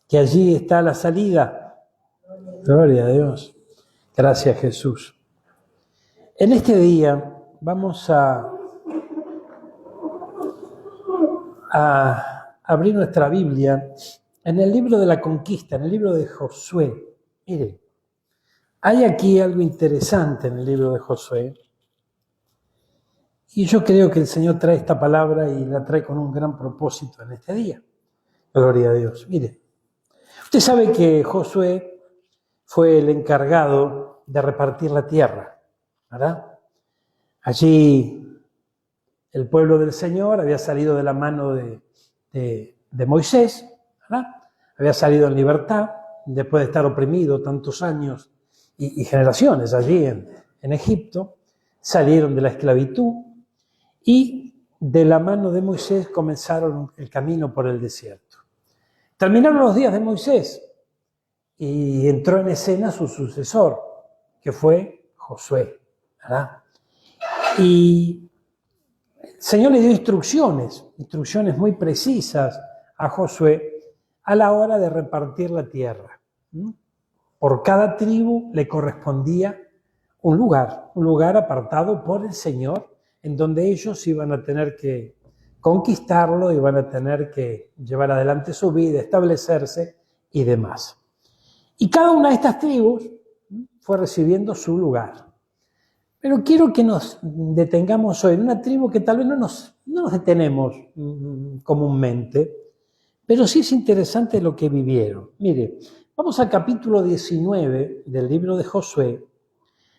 que allí está la salida. Gloria a Dios. Gracias, Jesús. En este día vamos a abrir nuestra Biblia en el libro de la conquista, en el libro de Josué. Mire, hay aquí algo interesante en el libro de Josué. Y yo creo que el Señor trae esta palabra y la trae con un gran propósito en este día. Gloria a Dios. Mire, usted sabe que Josué fue el encargado de repartir la tierra, ¿verdad? Allí el pueblo del Señor había salido de la mano de Moisés, ¿verdad? Había salido en libertad después de estar oprimido tantos años y generaciones allí en Egipto. Salieron de la esclavitud y de la mano de Moisés comenzaron el camino por el desierto. Terminaron los días de Moisés y entró en escena su sucesor, que fue Josué, ¿verdad? Y el Señor le dio instrucciones muy precisas a Josué a la hora de repartir la tierra. Por cada tribu le correspondía un lugar apartado por el Señor, en donde ellos iban a tener que conquistarlo, iban a tener que llevar adelante su vida, establecerse y demás. Y cada una de estas tribus fue recibiendo su lugar. Pero quiero que nos detengamos hoy en una tribu que tal vez no nos detenemos comúnmente, pero sí es interesante lo que vivieron. Mire, vamos al capítulo 19 del libro de Josué,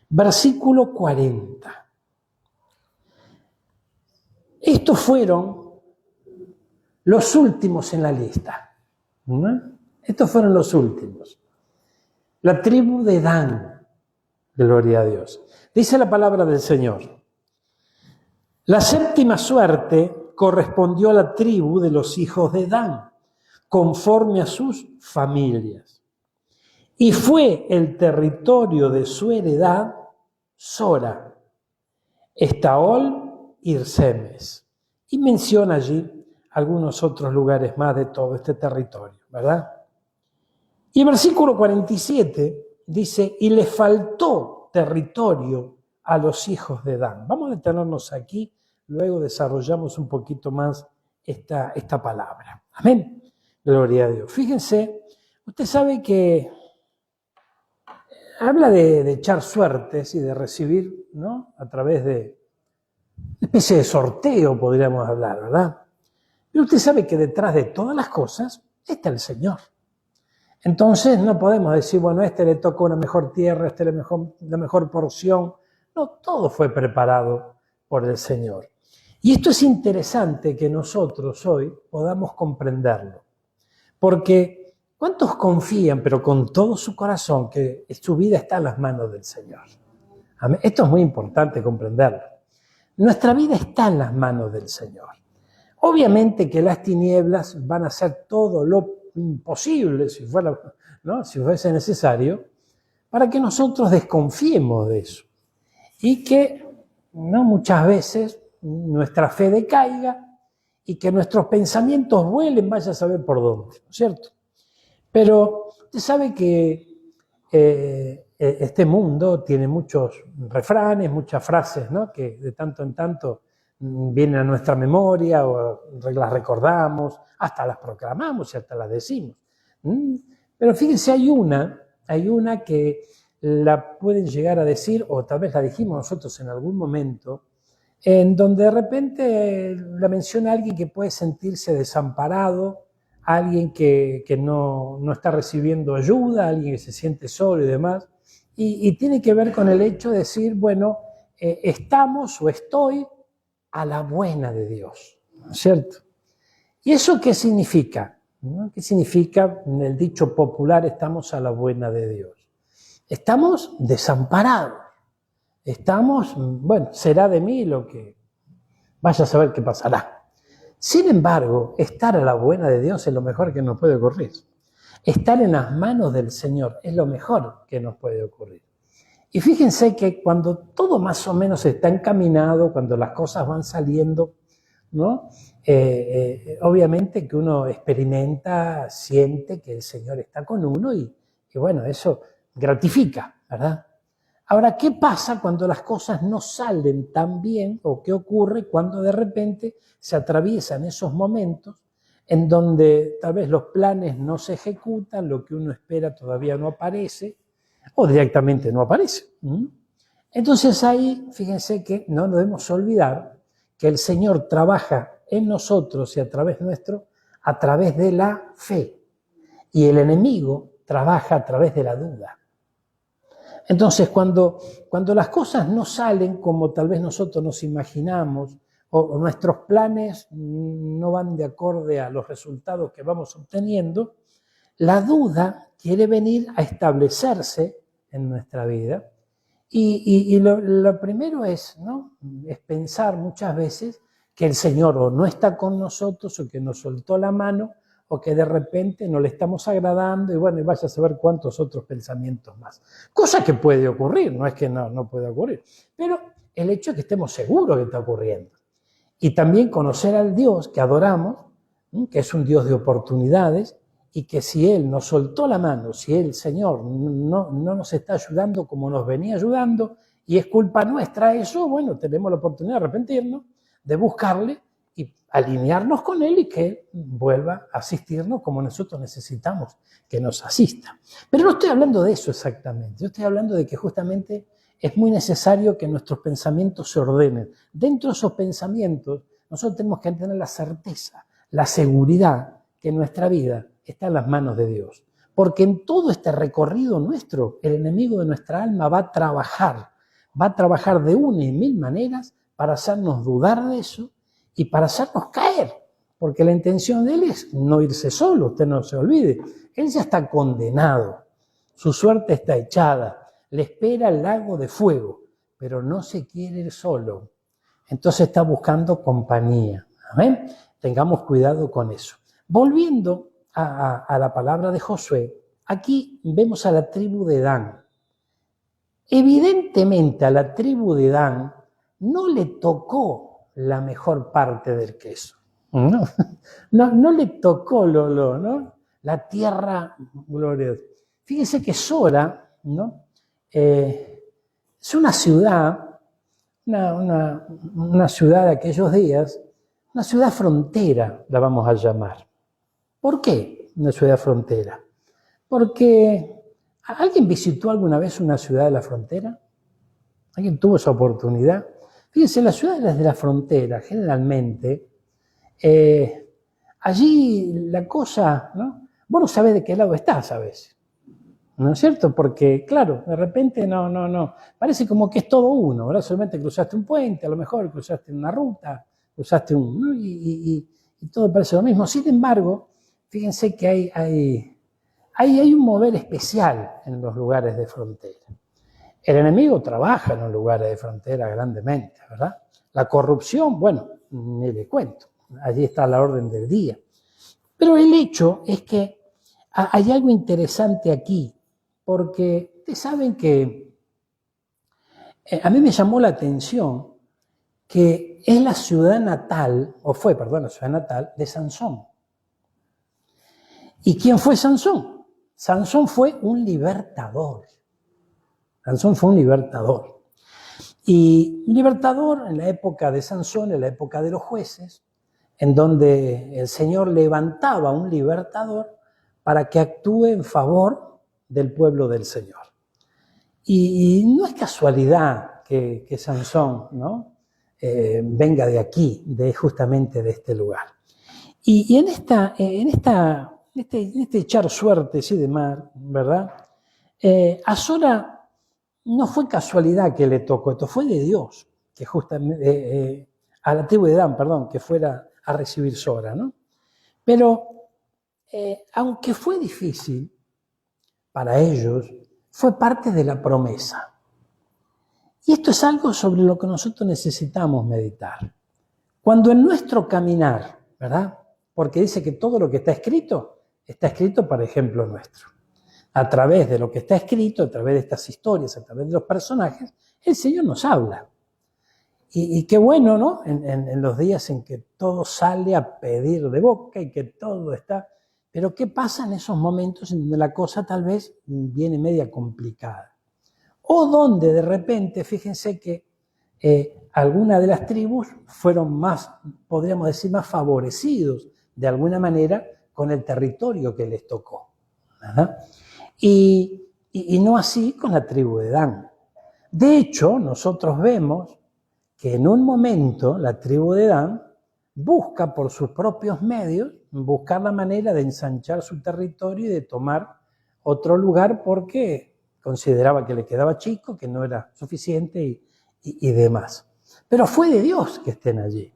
versículo 40. Estos fueron los últimos en la lista. Estos fueron los últimos. La tribu de Dan, gloria a Dios. Dice la palabra del Señor: la séptima suerte correspondió a la tribu de los hijos de Dan, conforme a sus familias. Y fue el territorio de su heredad Sora, Estaol y Irsemes. Y menciona allí algunos otros lugares más de todo este territorio, ¿verdad? Y el versículo 47 dice: y le faltó territorio a los hijos de Dan. Vamos a detenernos aquí, luego desarrollamos un poquito más esta palabra. Amén. Gloria a Dios. Fíjense, usted sabe que habla de echar suertes y de recibir, ¿no? A través de una especie de sorteo, podríamos hablar, ¿verdad? Pero usted sabe que detrás de todas las cosas está el Señor. Entonces no podemos decir, bueno, a este le toca una mejor tierra, a este la mejor porción. No, todo fue preparado por el Señor. Y esto es interesante que nosotros hoy podamos comprenderlo. Porque ¿cuántos confían, pero con todo su corazón, que su vida está en las manos del Señor? Amén. Esto es muy importante comprenderlo. Nuestra vida está en las manos del Señor. Obviamente que las tinieblas van a hacer todo lo imposible, si fuese necesario, para que nosotros desconfiemos de eso. Y que muchas veces nuestra fe decaiga y que nuestros pensamientos vuelen, vaya a saber por dónde, ¿no es cierto? Pero usted sabe que este mundo tiene muchos refranes, muchas frases, ¿no? Que de tanto en tanto vienen a nuestra memoria o las recordamos, hasta las proclamamos y hasta las decimos. Pero fíjense, hay una que la pueden llegar a decir, o tal vez la dijimos nosotros en algún momento, en donde de repente la menciona alguien que puede sentirse desamparado, alguien que no está recibiendo ayuda, alguien que se siente solo y demás, y tiene que ver con el hecho de decir, bueno, estamos o estoy a la buena de Dios, ¿no es cierto? ¿Y eso qué significa? ¿No? ¿Qué significa en el dicho popular, estamos a la buena de Dios? Estamos desamparados, estamos, bueno, será de mí lo que vaya a saber qué pasará. Sin embargo, estar a la buena de Dios es lo mejor que nos puede ocurrir. Estar en las manos del Señor es lo mejor que nos puede ocurrir. Y fíjense que cuando todo más o menos está encaminado, cuando las cosas van saliendo ¿no? Obviamente que uno experimenta, siente que el Señor está con uno y bueno, eso gratifica, ¿verdad? Ahora, ¿qué pasa cuando las cosas no salen tan bien o qué ocurre cuando de repente se atraviesan esos momentos en donde tal vez los planes no se ejecutan, lo que uno espera todavía no aparece o directamente no aparece? Entonces ahí, fíjense que no nos debemos olvidar que el Señor trabaja en nosotros y a través nuestro, a través de la fe. Y el enemigo trabaja a través de la duda. Entonces, cuando las cosas no salen como tal vez nosotros nos imaginamos, o nuestros planes no van de acorde a los resultados que vamos obteniendo, la duda quiere venir a establecerse en nuestra vida. Y lo primero es, ¿no?, es pensar muchas veces que el Señor o no está con nosotros o que nos soltó la mano o que de repente no le estamos agradando y bueno, y vaya a saber cuántos otros pensamientos más. Cosa que puede ocurrir, no es que no puede ocurrir, pero el hecho es que estemos seguros que está ocurriendo. Y también conocer al Dios que adoramos, que es un Dios de oportunidades, y que si Él nos soltó la mano, si el Señor no nos está ayudando como nos venía ayudando, y es culpa nuestra eso, bueno, tenemos la oportunidad de arrepentirnos, de buscarle y alinearnos con Él y que Él vuelva a asistirnos como nosotros necesitamos que nos asista. Pero no estoy hablando de eso exactamente, yo estoy hablando de que justamente es muy necesario que nuestros pensamientos se ordenen. Dentro de esos pensamientos, nosotros tenemos que tener la certeza, la seguridad que nuestra vida está en las manos de Dios. Porque en todo este recorrido nuestro, el enemigo de nuestra alma va a trabajar de una y mil maneras para hacernos dudar de eso y para hacernos caer. Porque la intención de él es no irse solo, usted no se olvide. Él ya está condenado, su suerte está echada, le espera el lago de fuego, pero no se quiere ir solo. Entonces está buscando compañía. ¿Amén? Tengamos cuidado con eso. Volviendo a la palabra de Josué, aquí vemos a la tribu de Dan. Evidentemente a la tribu de Dan no le tocó la mejor parte del queso. No le tocó ¿no?, la tierra gloriosa. Fíjense que Sora, ¿no?, es una ciudad, una ciudad de aquellos días, una ciudad frontera, la vamos a llamar. ¿Por qué una ciudad frontera? Porque ¿alguien visitó alguna vez una ciudad de la frontera? ¿Alguien tuvo esa oportunidad? Fíjense, las ciudades de la frontera, generalmente, allí la cosa, ¿no?, vos no sabés de qué lado estás a veces, ¿no es cierto? Porque, claro, de repente no, parece como que es todo uno, ¿verdad? Solamente cruzaste un puente, a lo mejor cruzaste una ruta, cruzaste ¿no?, y todo parece lo mismo. Sin embargo, fíjense que hay un mover especial en los lugares de frontera. El enemigo trabaja en los lugares de frontera grandemente, ¿verdad? La corrupción, bueno, ni le cuento, allí está la orden del día. Pero el hecho es que hay algo interesante aquí, porque ustedes saben que a mí me llamó la atención que es la ciudad natal, la ciudad natal de Sansón. ¿Y quién fue Sansón? Sansón fue un libertador. Sansón fue un libertador. Y un libertador en la época de Sansón, en la época de los jueces, en donde el Señor levantaba un libertador para que actúe en favor del pueblo del Señor. Y no es casualidad que Sansón, ¿no?, venga de aquí, justamente de este lugar. Y en este echar suertes y demás, ¿verdad? A Sora no fue casualidad que le tocó, esto fue de Dios, que justamente, a la tribu de Dan, perdón, que fuera a recibir Sora, ¿no? Pero, aunque fue difícil para ellos, fue parte de la promesa. Y esto es algo sobre lo que nosotros necesitamos meditar. Cuando en nuestro caminar, ¿verdad?, porque dice que todo lo que está escrito para ejemplo nuestro. A través de lo que está escrito, a través de estas historias, a través de los personajes, el Señor nos habla. Y qué bueno, ¿no? En los días en que todo sale a pedir de boca y que todo está... Pero ¿qué pasa en esos momentos en donde la cosa tal vez viene media complicada? O donde de repente, fíjense que algunas de las tribus fueron más, podríamos decir, más favorecidos de alguna manera con el territorio que les tocó, ¿verdad? Y no así con la tribu de Dan. De hecho, nosotros vemos que en un momento la tribu de Dan busca por sus propios medios, buscar la manera de ensanchar su territorio y de tomar otro lugar porque consideraba que le quedaba chico, que no era suficiente y demás. Pero fue de Dios que estén allí.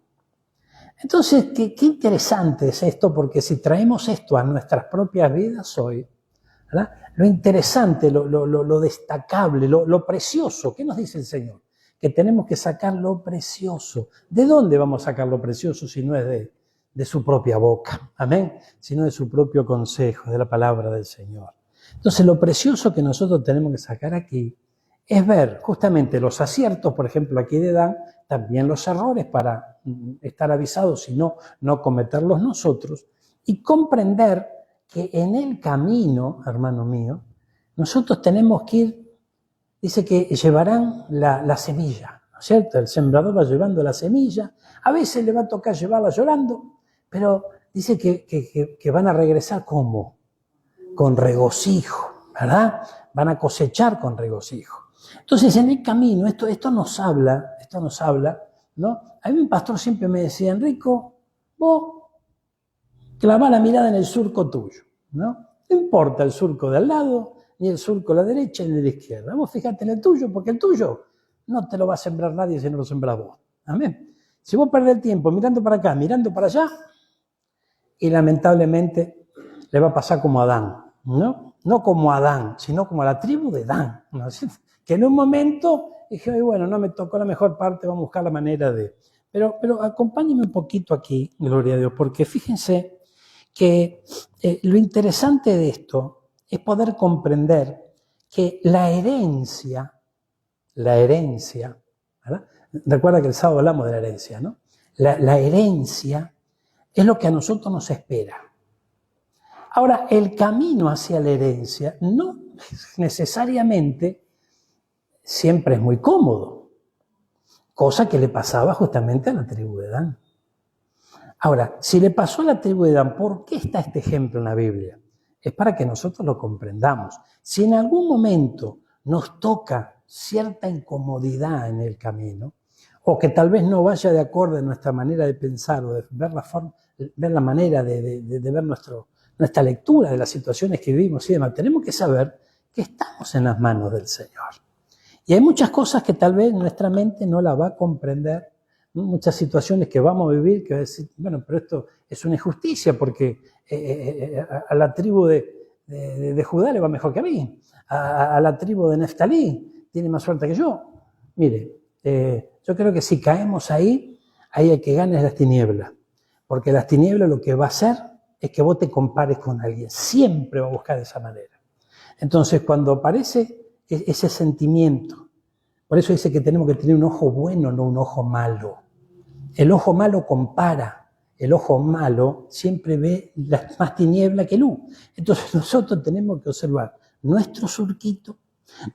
Entonces, qué interesante es esto, porque si traemos esto a nuestras propias vidas hoy, ¿verdad? Lo interesante, lo destacable, lo precioso, ¿qué nos dice el Señor? Que tenemos que sacar lo precioso. ¿De dónde vamos a sacar lo precioso si no es de su propia boca? Amén. Sino de su propio consejo, de la palabra del Señor. Entonces, lo precioso que nosotros tenemos que sacar aquí es ver justamente los aciertos, por ejemplo, aquí de Dan, también los errores para estar avisados y no cometerlos nosotros, y comprender que en el camino, hermano mío, nosotros tenemos que ir, dice que llevarán la semilla, ¿no es cierto? El sembrador va llevando la semilla, a veces le va a tocar llevarla llorando, pero dice que van a regresar ¿cómo? Con regocijo, ¿verdad? Van a cosechar con regocijo. Entonces, en el camino, esto nos habla, ¿no? A mí un pastor siempre me decía, Enrico, vos clavá la mirada en el surco tuyo, ¿no? No importa el surco de al lado, ni el surco a la derecha ni a la izquierda. Vos fíjate en el tuyo, porque el tuyo no te lo va a sembrar nadie si no lo sembras vos. Amén. Si vos perdés el tiempo mirando para acá, mirando para allá, y lamentablemente le va a pasar como a Adán, ¿no? No como a Adán, sino como a la tribu de Dan, ¿no? Que en un momento dije, bueno, no me tocó la mejor parte, vamos a buscar la manera de... Pero acompáñenme un poquito aquí, gloria a Dios, porque fíjense que lo interesante de esto es poder comprender que la herencia, ¿verdad? Recuerda que el sábado hablamos de la herencia, ¿no? La herencia es lo que a nosotros nos espera. Ahora, el camino hacia la herencia no necesariamente siempre es muy cómodo, cosa que le pasaba justamente a la tribu de Dan. Ahora, si le pasó a la tribu de Dan, ¿por qué está este ejemplo en la Biblia? Es para que nosotros lo comprendamos. Si en algún momento nos toca cierta incomodidad en el camino, o que tal vez no vaya de acuerdo a nuestra manera de pensar o de ver la manera de ver nuestra lectura de las situaciones que vivimos y demás, tenemos que saber que estamos en las manos del Señor. Y hay muchas cosas que tal vez nuestra mente no la va a comprender, ¿no? Muchas situaciones que vamos a vivir que va a decir, bueno, pero esto es una injusticia porque a la tribu de Judá le va mejor que a mí, a la tribu de Neftalí tiene más suerte que yo. Mire, yo creo que si caemos ahí hay que ganar las tinieblas, porque las tinieblas lo que va a hacer es que vos te compares con alguien, siempre va a buscar de esa manera. Entonces, cuando aparece ese sentimiento, por eso dice que tenemos que tener un ojo bueno, no un ojo malo. El ojo malo compara, el ojo malo siempre ve más tiniebla que luz. Entonces nosotros tenemos que observar nuestro surquito,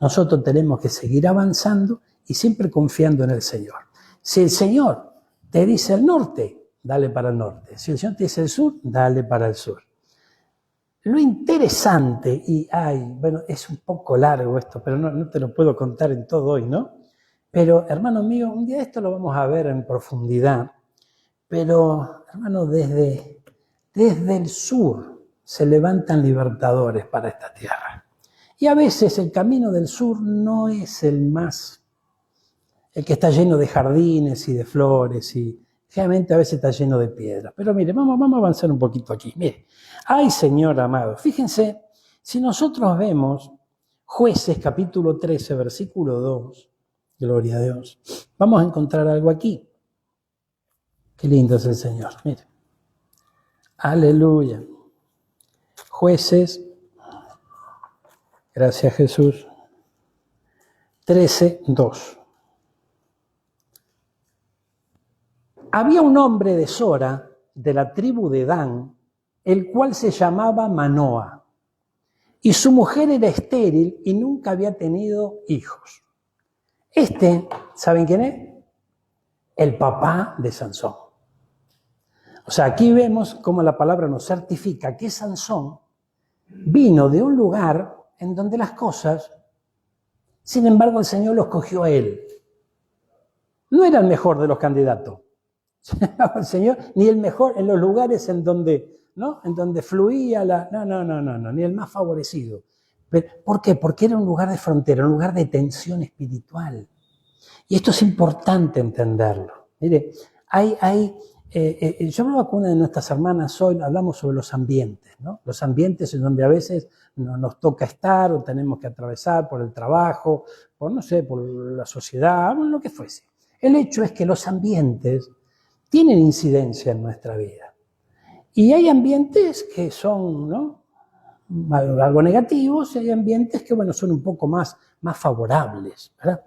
nosotros tenemos que seguir avanzando y siempre confiando en el Señor. Si el Señor te dice el norte, dale para el norte. Si el Señor te dice el sur, dale para el sur. Lo interesante, bueno, es un poco largo esto, pero no te lo puedo contar en todo hoy, ¿no? Pero, hermano mío, un día esto lo vamos a ver en profundidad, pero, hermano, desde el sur se levantan libertadores para esta tierra. Y a veces el camino del sur no es el que está lleno de jardines y de flores y realmente a veces está lleno de piedras. Pero mire, vamos a avanzar un poquito aquí. Mire, ay Señor amado, fíjense, si nosotros vemos Jueces capítulo 13, versículo 2, gloria a Dios, vamos a encontrar algo aquí. Qué lindo es el Señor, mire. Aleluya. Jueces, gracias Jesús, 13, 2. había un hombre de Sora, de la tribu de Dan, el cual se llamaba Manoa, y su mujer era estéril y nunca había tenido hijos. ¿Saben quién es? El papá de Sansón. O sea, aquí vemos cómo la palabra nos certifica que Sansón vino de un lugar en donde las cosas, sin embargo, el Señor lo escogió a él. No era el mejor de los candidatos. El Señor, ni el mejor en los lugares en donde, ¿no? En donde fluía la... No, ni el más favorecido. ¿Por qué? Porque era un lugar de frontera, un lugar de tensión espiritual. Y esto es importante entenderlo. Mire, yo hablaba con una de nuestras hermanas hoy, hablamos sobre los ambientes, ¿no? Los ambientes en donde a veces nos toca estar o tenemos que atravesar por el trabajo, por la sociedad, lo que fuese. El hecho es que los ambientes tienen incidencia en nuestra vida. Y hay ambientes que son, ¿no?, algo negativos, y hay ambientes que, son un poco más favorables, ¿verdad?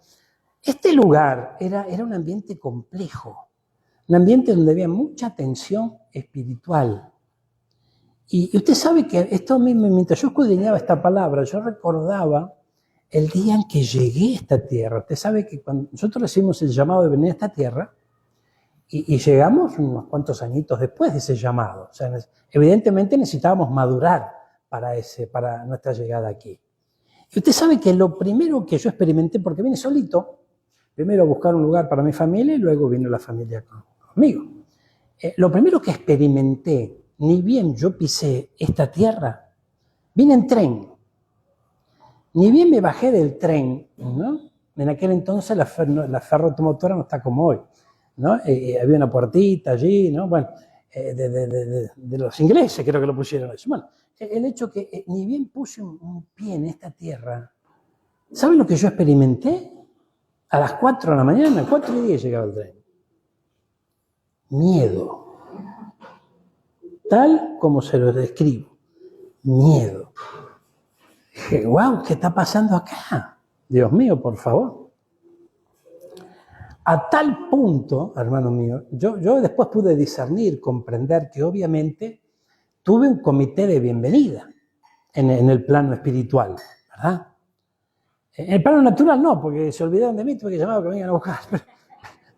Este lugar era un ambiente complejo, un ambiente donde había mucha tensión espiritual. Y usted sabe que esto mismo, mientras yo escudriñaba esta palabra, yo recordaba el día en que llegué a esta tierra. Usted sabe que cuando nosotros recibimos el llamado de venir a esta tierra, y llegamos unos cuantos añitos después de ese llamado. O sea, evidentemente necesitábamos madurar para nuestra llegada aquí. Y usted sabe que lo primero que yo experimenté, porque vine solito, primero a buscar un lugar para mi familia y luego vino la familia conmigo. Lo primero que experimenté, ni bien yo pisé esta tierra, vine en tren. Ni bien me bajé del tren, ¿no? En aquel entonces la ferroautomotora no está como hoy, ¿no? Había una puertita allí, ¿no? Bueno, de los ingleses creo que lo pusieron eso. Bueno, el hecho que ni bien puse un pie en esta tierra, ¿saben lo que yo experimenté? A las 4 de la mañana, 4:10 llegaba el tren. Miedo. Tal como se lo describo. Miedo. Dije, wow, ¿qué está pasando acá? Dios mío, por favor. A tal punto, hermano mío, yo después pude discernir, comprender que obviamente tuve un comité de bienvenida en el plano espiritual, ¿verdad? En el plano natural no, porque se olvidaron de mí, tuve que llamar a que vengan a buscar.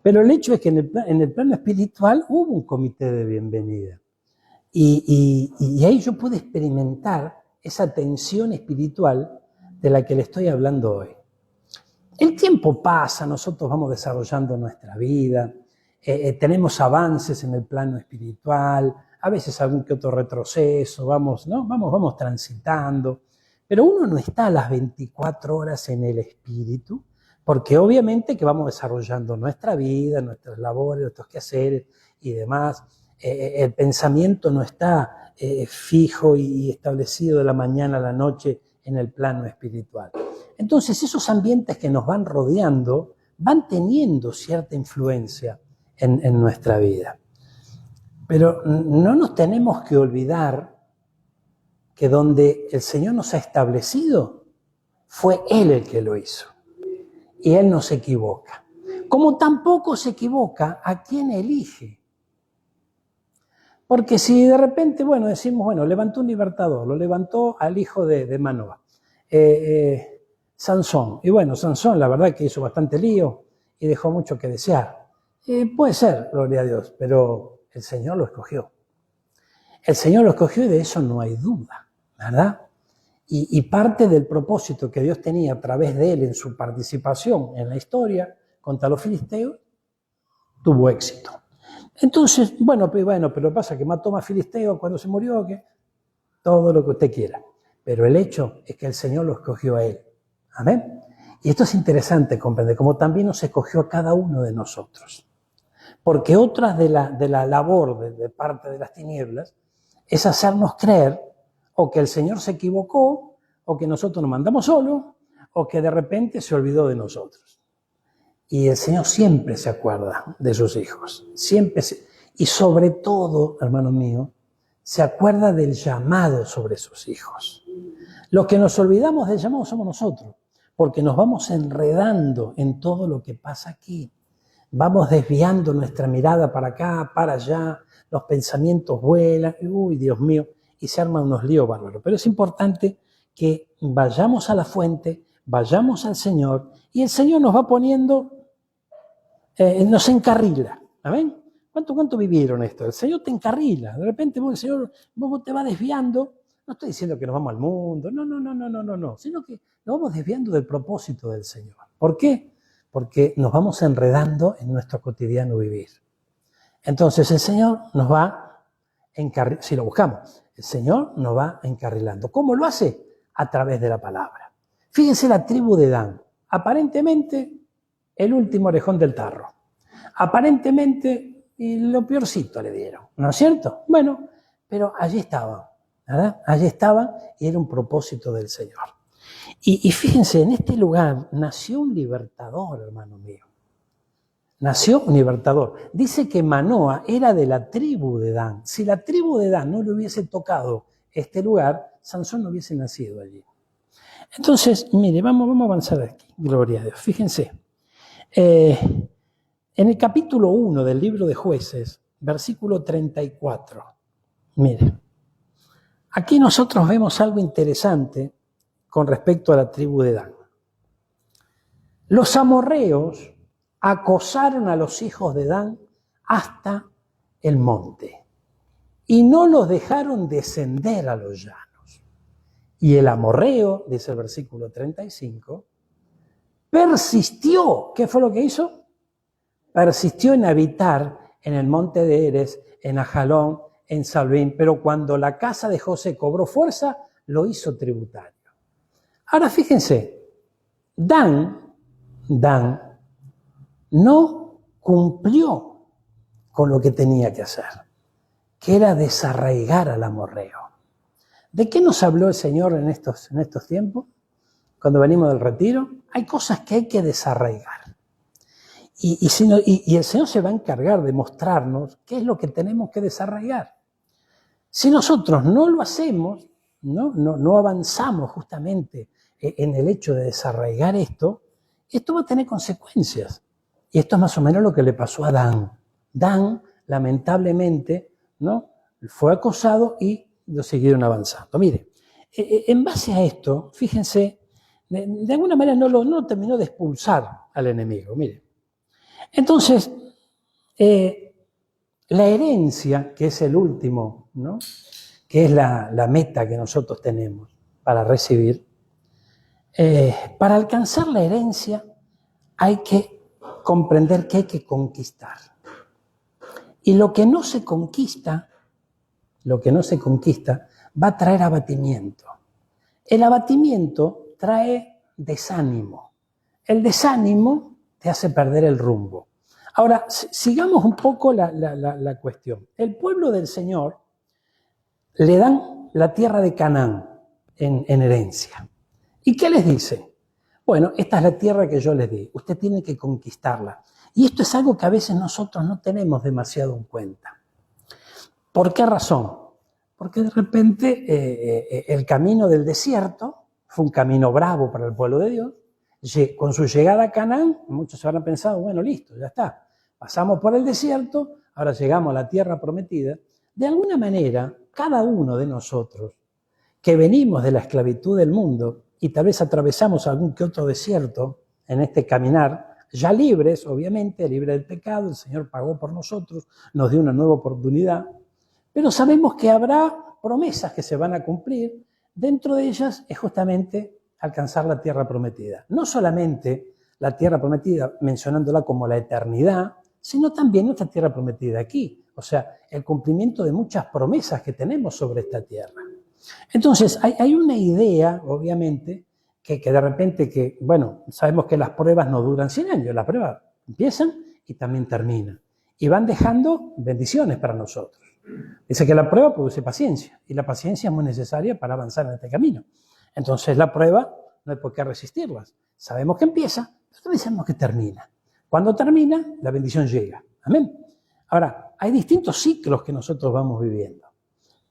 Pero el hecho es que en el plano espiritual hubo un comité de bienvenida. Y ahí yo pude experimentar esa tensión espiritual de la que le estoy hablando hoy. El tiempo pasa, nosotros vamos desarrollando nuestra vida, tenemos avances en el plano espiritual, a veces algún que otro retroceso, vamos transitando, pero uno no está a las 24 horas en el espíritu, porque obviamente que vamos desarrollando nuestra vida, nuestras labores, nuestros quehaceres y demás. El pensamiento no está fijo y establecido de la mañana a la noche en el plano espiritual. Entonces esos ambientes que nos van rodeando van teniendo cierta influencia en nuestra vida. Pero no nos tenemos que olvidar que donde el Señor nos ha establecido, fue Él el que lo hizo. Y Él no se equivoca. Como tampoco se equivoca a quien elige. Porque si de repente, decimos, levantó un libertador, lo levantó al hijo de Manoa, Sansón. Y Sansón la verdad que hizo bastante lío y dejó mucho que desear. Puede ser, gloria a Dios, pero el Señor lo escogió. El Señor lo escogió y de eso no hay duda, ¿verdad? Y parte del propósito que Dios tenía a través de él en su participación en la historia contra los filisteos, tuvo éxito. Entonces, pero pasa que mató más filisteos cuando se murió, que todo lo que usted quiera. Pero el hecho es que el Señor lo escogió a él. Amén. Y esto es interesante comprender, como también nos escogió a cada uno de nosotros. Porque otra de la labor de parte de las tinieblas es hacernos creer o que el Señor se equivocó, o que nosotros nos mandamos solos, o que de repente se olvidó de nosotros. Y el Señor siempre se acuerda de sus hijos. Y sobre todo, hermano mío, se acuerda del llamado sobre sus hijos. Los que nos olvidamos del llamado somos nosotros, porque nos vamos enredando en todo lo que pasa aquí. vamos desviando nuestra mirada para acá, para allá, los pensamientos vuelan, uy, Dios mío, y se arman unos líos bárbaros. Pero es importante que vayamos a la fuente, vayamos al Señor, y el Señor nos va poniendo, nos encarrila. ¿Amén? ¿Cuánto vivieron esto? El Señor te encarrila. De repente el Señor vos te va desviando. No estoy diciendo que nos vamos al mundo, no, sino que nos vamos desviando del propósito del Señor. ¿Por qué? Porque nos vamos enredando en nuestro cotidiano vivir. Entonces el Señor nos va encarrilando, si lo buscamos, el Señor nos va encarrilando. ¿Cómo lo hace? A través de la palabra. Fíjense la tribu de Dan. Aparentemente el último orejón del tarro. Aparentemente lo peorcito le dieron, ¿no es cierto? Bueno, pero allí estaban, ¿verdad? Allí estaban y era un propósito del Señor. Y fíjense, en este lugar nació un libertador, hermano mío. Nació un libertador. Dice que Manoa era de la tribu de Dan. Si la tribu de Dan no le hubiese tocado este lugar, Sansón no hubiese nacido allí. Entonces, mire, vamos a avanzar aquí. Gloria a Dios. Fíjense. En el capítulo 1 del libro de Jueces, versículo 34. Mire. Aquí nosotros vemos algo interesante con respecto a la tribu de Dan. Los amorreos acosaron a los hijos de Dan hasta el monte y no los dejaron descender a los llanos. Y el amorreo, dice el versículo 35, persistió. ¿Qué fue lo que hizo? Persistió en habitar en el monte de Eres, en Ajalón, en Salbín, pero cuando la casa de José cobró fuerza, lo hizo tributario. Ahora fíjense, Dan no cumplió con lo que tenía que hacer, que era desarraigar al amorreo. ¿De qué nos habló el Señor en estos tiempos? Cuando venimos del retiro, hay cosas que hay que desarraigar. Y el Señor se va a encargar de mostrarnos qué es lo que tenemos que desarraigar. Si nosotros no lo hacemos, no avanzamos justamente en el hecho de desarraigar esto va a tener consecuencias. Y esto es más o menos lo que le pasó a Dan. Dan, lamentablemente, fue acosado y lo siguieron avanzando. Mire, en base a esto, fíjense, de alguna manera no terminó de expulsar al enemigo. Mire, entonces, la herencia, que es el último, que es la meta que nosotros tenemos para recibir, para alcanzar la herencia hay que comprender que hay que conquistar. Y lo que no se conquista va a traer abatimiento. El abatimiento trae desánimo. El desánimo te hace perder el rumbo. Ahora, sigamos un poco la cuestión. El pueblo del Señor le dan la tierra de Canaán en herencia. ¿Y qué les dice? Bueno, esta es la tierra que yo les di. Usted tiene que conquistarla. Y esto es algo que a veces nosotros no tenemos demasiado en cuenta. ¿Por qué razón? Porque de repente el camino del desierto fue un camino bravo para el pueblo de Dios. Con su llegada a Canaán, muchos se habrán pensado, bueno, listo, ya está. Pasamos por el desierto, ahora llegamos a la tierra prometida. De alguna manera, cada uno de nosotros, que venimos de la esclavitud del mundo y tal vez atravesamos algún que otro desierto en este caminar, ya libres, obviamente, libres del pecado, el Señor pagó por nosotros, nos dio una nueva oportunidad, pero sabemos que habrá promesas que se van a cumplir. Dentro de ellas es justamente alcanzar la tierra prometida. No solamente la tierra prometida, mencionándola como la eternidad, sino también nuestra tierra prometida aquí. O sea, el cumplimiento de muchas promesas que tenemos sobre esta tierra. Entonces, hay una idea, obviamente, que de repente bueno, sabemos que las pruebas no duran 100 años, las pruebas empiezan y también terminan. Y van dejando bendiciones para nosotros. Dice que la prueba produce paciencia, y la paciencia es muy necesaria para avanzar en este camino. Entonces, la prueba no hay por qué resistirlas. Sabemos que empieza, pero también sabemos que termina. Cuando termina, la bendición llega. Amén. Ahora, hay distintos ciclos que nosotros vamos viviendo,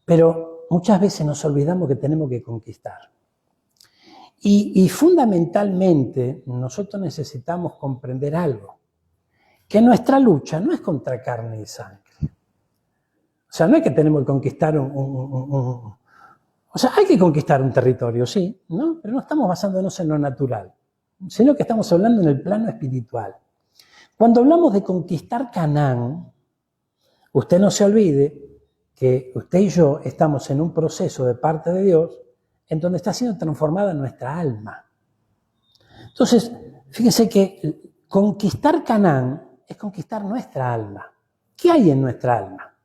pero muchas veces nos olvidamos que tenemos que conquistar. Y fundamentalmente nosotros necesitamos comprender algo, que nuestra lucha no es contra carne y sangre. O sea, no es que tenemos que conquistar o sea, hay que conquistar un territorio, sí, ¿no? Pero no estamos basándonos en lo natural, sino que estamos hablando en el plano espiritual. Cuando hablamos de conquistar Canaán, usted no se olvide que usted y yo estamos en un proceso de parte de Dios en donde está siendo transformada nuestra alma. Entonces, fíjense que conquistar Canaán es conquistar nuestra alma. ¿Qué hay en nuestra alma?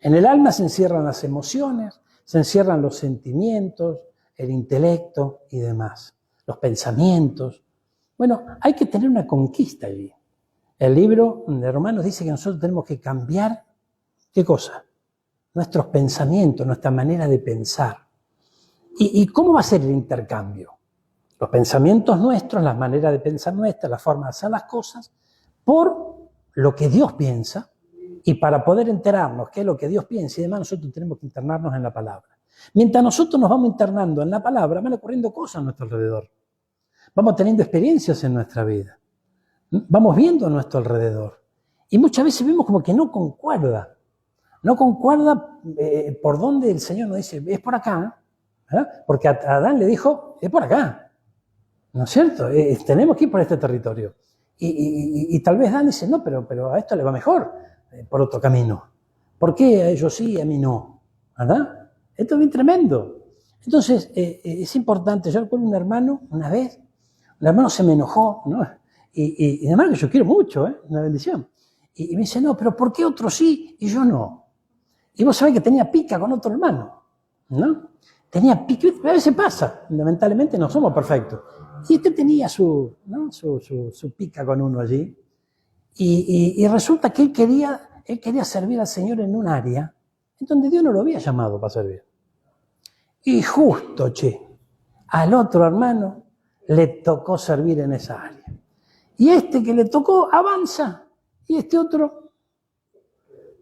En el alma se encierran las emociones, se encierran los sentimientos, el intelecto y demás, los pensamientos. Bueno, hay que tener una conquista allí. El libro de Romanos dice que nosotros tenemos que cambiar, ¿qué cosa? Nuestros pensamientos, nuestra manera de pensar. ¿Y cómo va a ser el intercambio? Los pensamientos nuestros, las maneras de pensar nuestras, la forma de hacer las cosas, por lo que Dios piensa, y para poder enterarnos qué es lo que Dios piensa y demás, nosotros tenemos que internarnos en la palabra. Mientras nosotros nos vamos internando en la palabra, van ocurriendo cosas a nuestro alrededor. Vamos teniendo experiencias en nuestra vida. Vamos viendo a nuestro alrededor. Y muchas veces vemos como que no concuerda. No concuerda por donde el Señor nos dice, es por acá, ¿verdad? Porque a Adán le dijo, es por acá. ¿No es cierto? Tenemos que ir por este territorio. Y tal vez Adán dice, no, pero a esto le va mejor por otro camino. ¿Por qué a ellos sí y a mí no? ¿Verdad? Esto es bien tremendo. Entonces, es importante. Yo recuerdo un hermano, una vez, un hermano se me enojó, ¿no? Y además que yo quiero mucho, una bendición. Y me dice, no, pero ¿por qué otros sí y yo no? Y vos sabés que tenía pica con otro hermano, ¿no? Tenía pica, a veces pasa, lamentablemente no somos perfectos. Y este tenía su pica con uno allí. Y resulta que él quería servir al Señor en un área en donde Dios no lo había llamado para servir. Y justo, al otro hermano le tocó servir en esa área. Y este que le tocó avanza, y este otro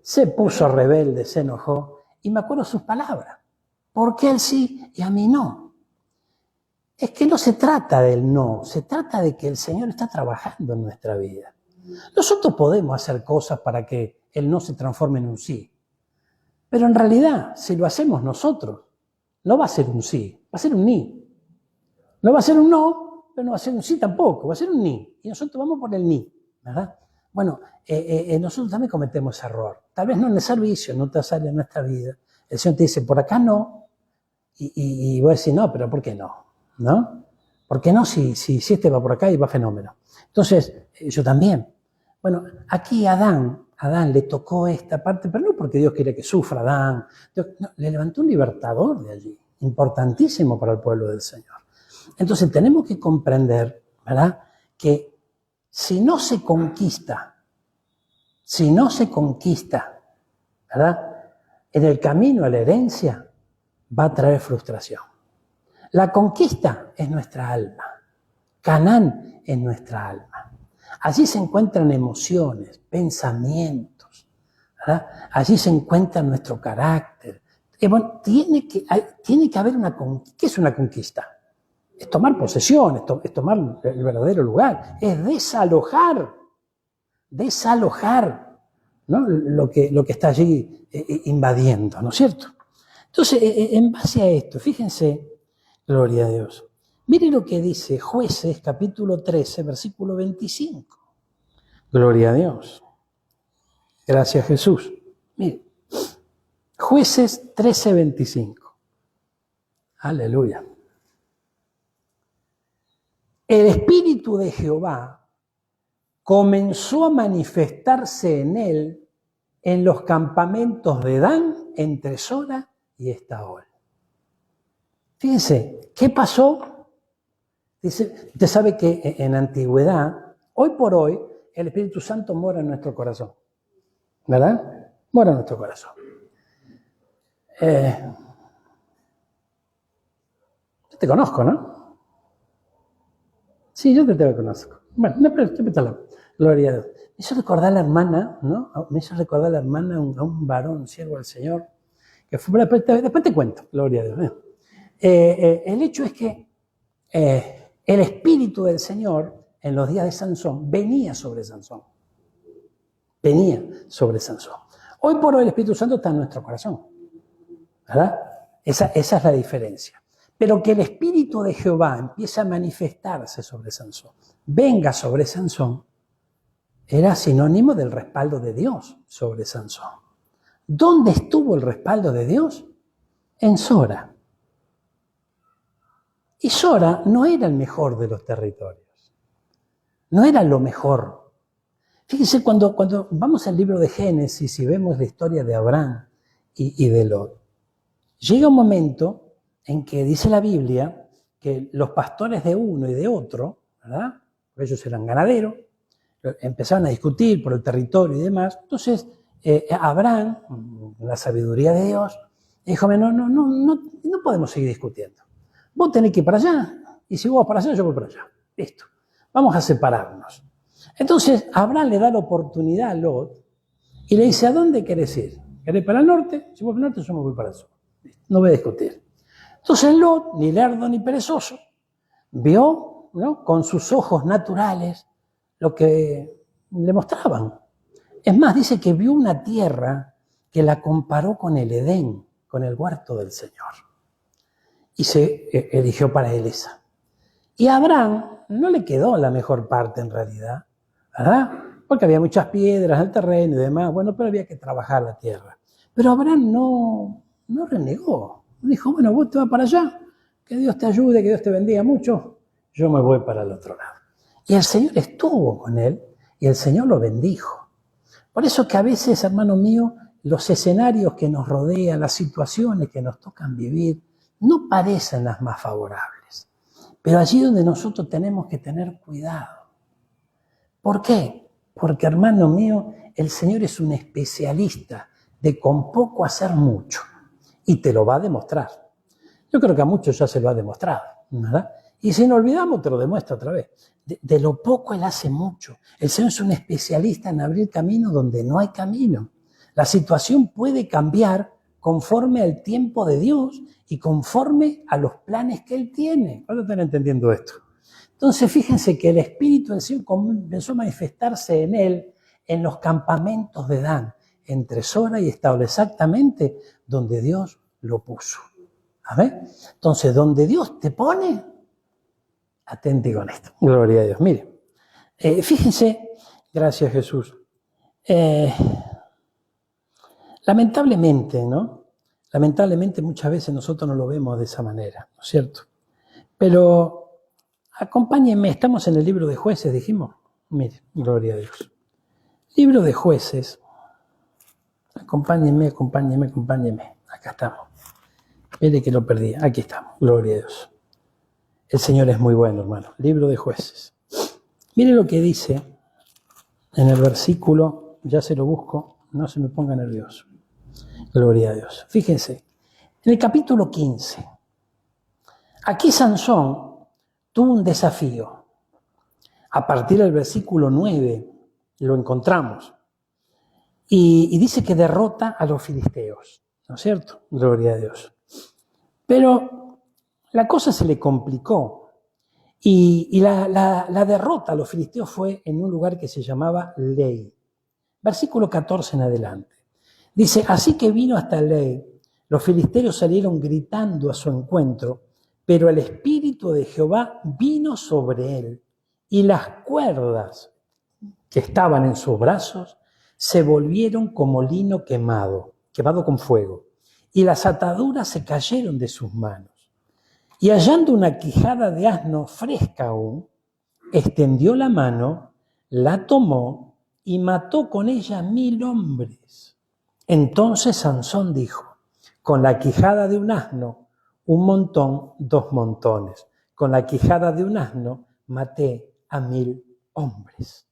se puso rebelde, se enojó, y me acuerdo sus palabras. ¿Por qué él sí y a mí no? Es que no se trata del no, se trata de que el Señor está trabajando en nuestra vida. Nosotros podemos hacer cosas para que el no se transforme en un sí, pero en realidad, si lo hacemos nosotros, no va a ser un sí, va a ser un ni. No va a ser un no, pero no va a ser un sí tampoco, va a ser un ni. Y nosotros vamos por el ni, ¿verdad? Bueno, nosotros también cometemos ese error. Tal vez no en el servicio, en otras áreas de nuestra vida. El Señor te dice, por acá no, y vos decís, no, pero ¿por qué no? ¿No? ¿Por qué no si este va por acá y va fenómeno? Entonces, yo también. Bueno, aquí a Adán le tocó esta parte, pero no porque Dios quiere que sufra Adán. No, le levantó un libertador de allí, importantísimo para el pueblo del Señor. Entonces tenemos que comprender, ¿verdad?, que si no se conquista, ¿verdad?, en el camino a la herencia, va a traer frustración. La conquista es nuestra alma. Canaán es nuestra alma. Allí se encuentran emociones, pensamientos, ¿verdad? Allí se encuentra nuestro carácter. Bueno, tiene que haber una conquista. ¿Qué es una conquista? Es tomar posesión, es tomar el verdadero lugar, es desalojar, ¿no?, lo que está allí invadiendo, ¿no es cierto? Entonces, en base a esto, fíjense, gloria a Dios. Mire lo que dice Jueces, capítulo 13, versículo 25. Gloria a Dios. Gracias, Jesús. Mire, Jueces 13, 25. Aleluya. El Espíritu de Jehová comenzó a manifestarse en él en los campamentos de Dan, entre Sora y Estaol. Fíjense, ¿qué pasó? Dice, usted sabe que en la antigüedad, hoy por hoy, el Espíritu Santo mora en nuestro corazón, ¿verdad? Mora en nuestro corazón. Yo te conozco, ¿no? Sí, yo te conozco. Bueno, gloria a Dios. Me hizo recordar a la hermana, ¿no? Me hizo recordar a la hermana a un varón, siervo del Señor, que fue, después te cuento, gloria a Dios. El hecho es que el Espíritu del Señor, en los días de Sansón, venía sobre Sansón. venía sobre Sansón. Hoy por hoy el Espíritu Santo está en nuestro corazón, ¿verdad? Esa es la diferencia. Pero que el Espíritu de Jehová empiece a manifestarse sobre Sansón, venga sobre Sansón, era sinónimo del respaldo de Dios sobre Sansón. ¿Dónde estuvo el respaldo de Dios? En Sora. Y Sora no era el mejor de los territorios, no era lo mejor. Fíjense, cuando vamos al libro de Génesis y vemos la historia de Abraham y de Lot, llega un momento en que dice la Biblia que los pastores de uno y de otro, ¿verdad? Ellos eran ganaderos, empezaron a discutir por el territorio y demás. Entonces, Abraham, la sabiduría de Dios, dijo, no podemos seguir discutiendo. Vos tenés que ir para allá, y si vos vas para allá, yo voy para allá. Listo. Vamos a separarnos. Entonces, Abraham le da la oportunidad a Lot y le dice, ¿a dónde querés ir? ¿Querés para el norte? Si vos para el norte, yo me voy para el sur. No voy a discutir. Entonces Lot, ni lerdo ni perezoso, vio, ¿no?, con sus ojos naturales lo que le mostraban. Es más, dice que vio una tierra que la comparó con el Edén, con el huerto del Señor. Y se eligió para él esa. Y a Abraham no le quedó la mejor parte en realidad, ¿verdad? Porque había muchas piedras en el terreno y demás, bueno, pero había que trabajar la tierra. Pero Abraham no renegó. Dijo, bueno, vos te vas para allá, que Dios te ayude, que Dios te bendiga mucho, yo me voy para el otro lado. Y el Señor estuvo con él y el Señor lo bendijo. Por eso que a veces, hermano mío, los escenarios que nos rodean, las situaciones que nos tocan vivir, no parecen las más favorables. Pero allí donde nosotros tenemos que tener cuidado. ¿Por qué? Porque, hermano mío, el Señor es un especialista de con poco hacer mucho. Y te lo va a demostrar. Yo creo que a muchos ya se lo ha demostrado, ¿verdad? Y si no olvidamos, te lo demuestra otra vez. De lo poco Él hace mucho. El Señor es un especialista en abrir camino donde no hay camino. La situación puede cambiar conforme al tiempo de Dios y conforme a los planes que Él tiene. ¿Cuándo están entendiendo esto? Entonces, fíjense que el Espíritu del Señor comenzó a manifestarse en Él en los campamentos de Dan, entre Sora y Estaol, exactamente donde Dios lo puso. A ver, entonces, donde Dios te pone, atente con esto. Gloria a Dios. Mire, fíjense, gracias Jesús. Lamentablemente, ¿no? Lamentablemente muchas veces nosotros no lo vemos de esa manera, ¿no es cierto? Pero acompáñenme, estamos en el libro de Jueces, dijimos. Mire, gloria a Dios. Libro de Jueces. Acompáñenme. Acá estamos. Mire que lo perdí. Aquí estamos. Gloria a Dios. El Señor es muy bueno, hermano. Libro de Jueces. Mire lo que dice en el versículo, ya se lo busco, no se me ponga nervioso. Gloria a Dios. Fíjense, en el capítulo 15, aquí Sansón tuvo un desafío. A partir del versículo 9 lo encontramos. Y dice que derrota a los filisteos, ¿no es cierto? Gloria a Dios. Pero la cosa se le complicó y la derrota a los filisteos fue en un lugar que se llamaba Lei. Versículo 14 en adelante. Dice, así que vino hasta Lei, los filisteos salieron gritando a su encuentro, pero el Espíritu de Jehová vino sobre él y las cuerdas que estaban en sus brazos se volvieron como lino quemado con fuego, y las ataduras se cayeron de sus manos. Y hallando una quijada de asno fresca aún, extendió la mano, la tomó y mató con ella 1000 hombres. Entonces Sansón dijo, con la quijada de un asno, un montón, 2 montones. Con la quijada de un asno, maté a 1000 hombres.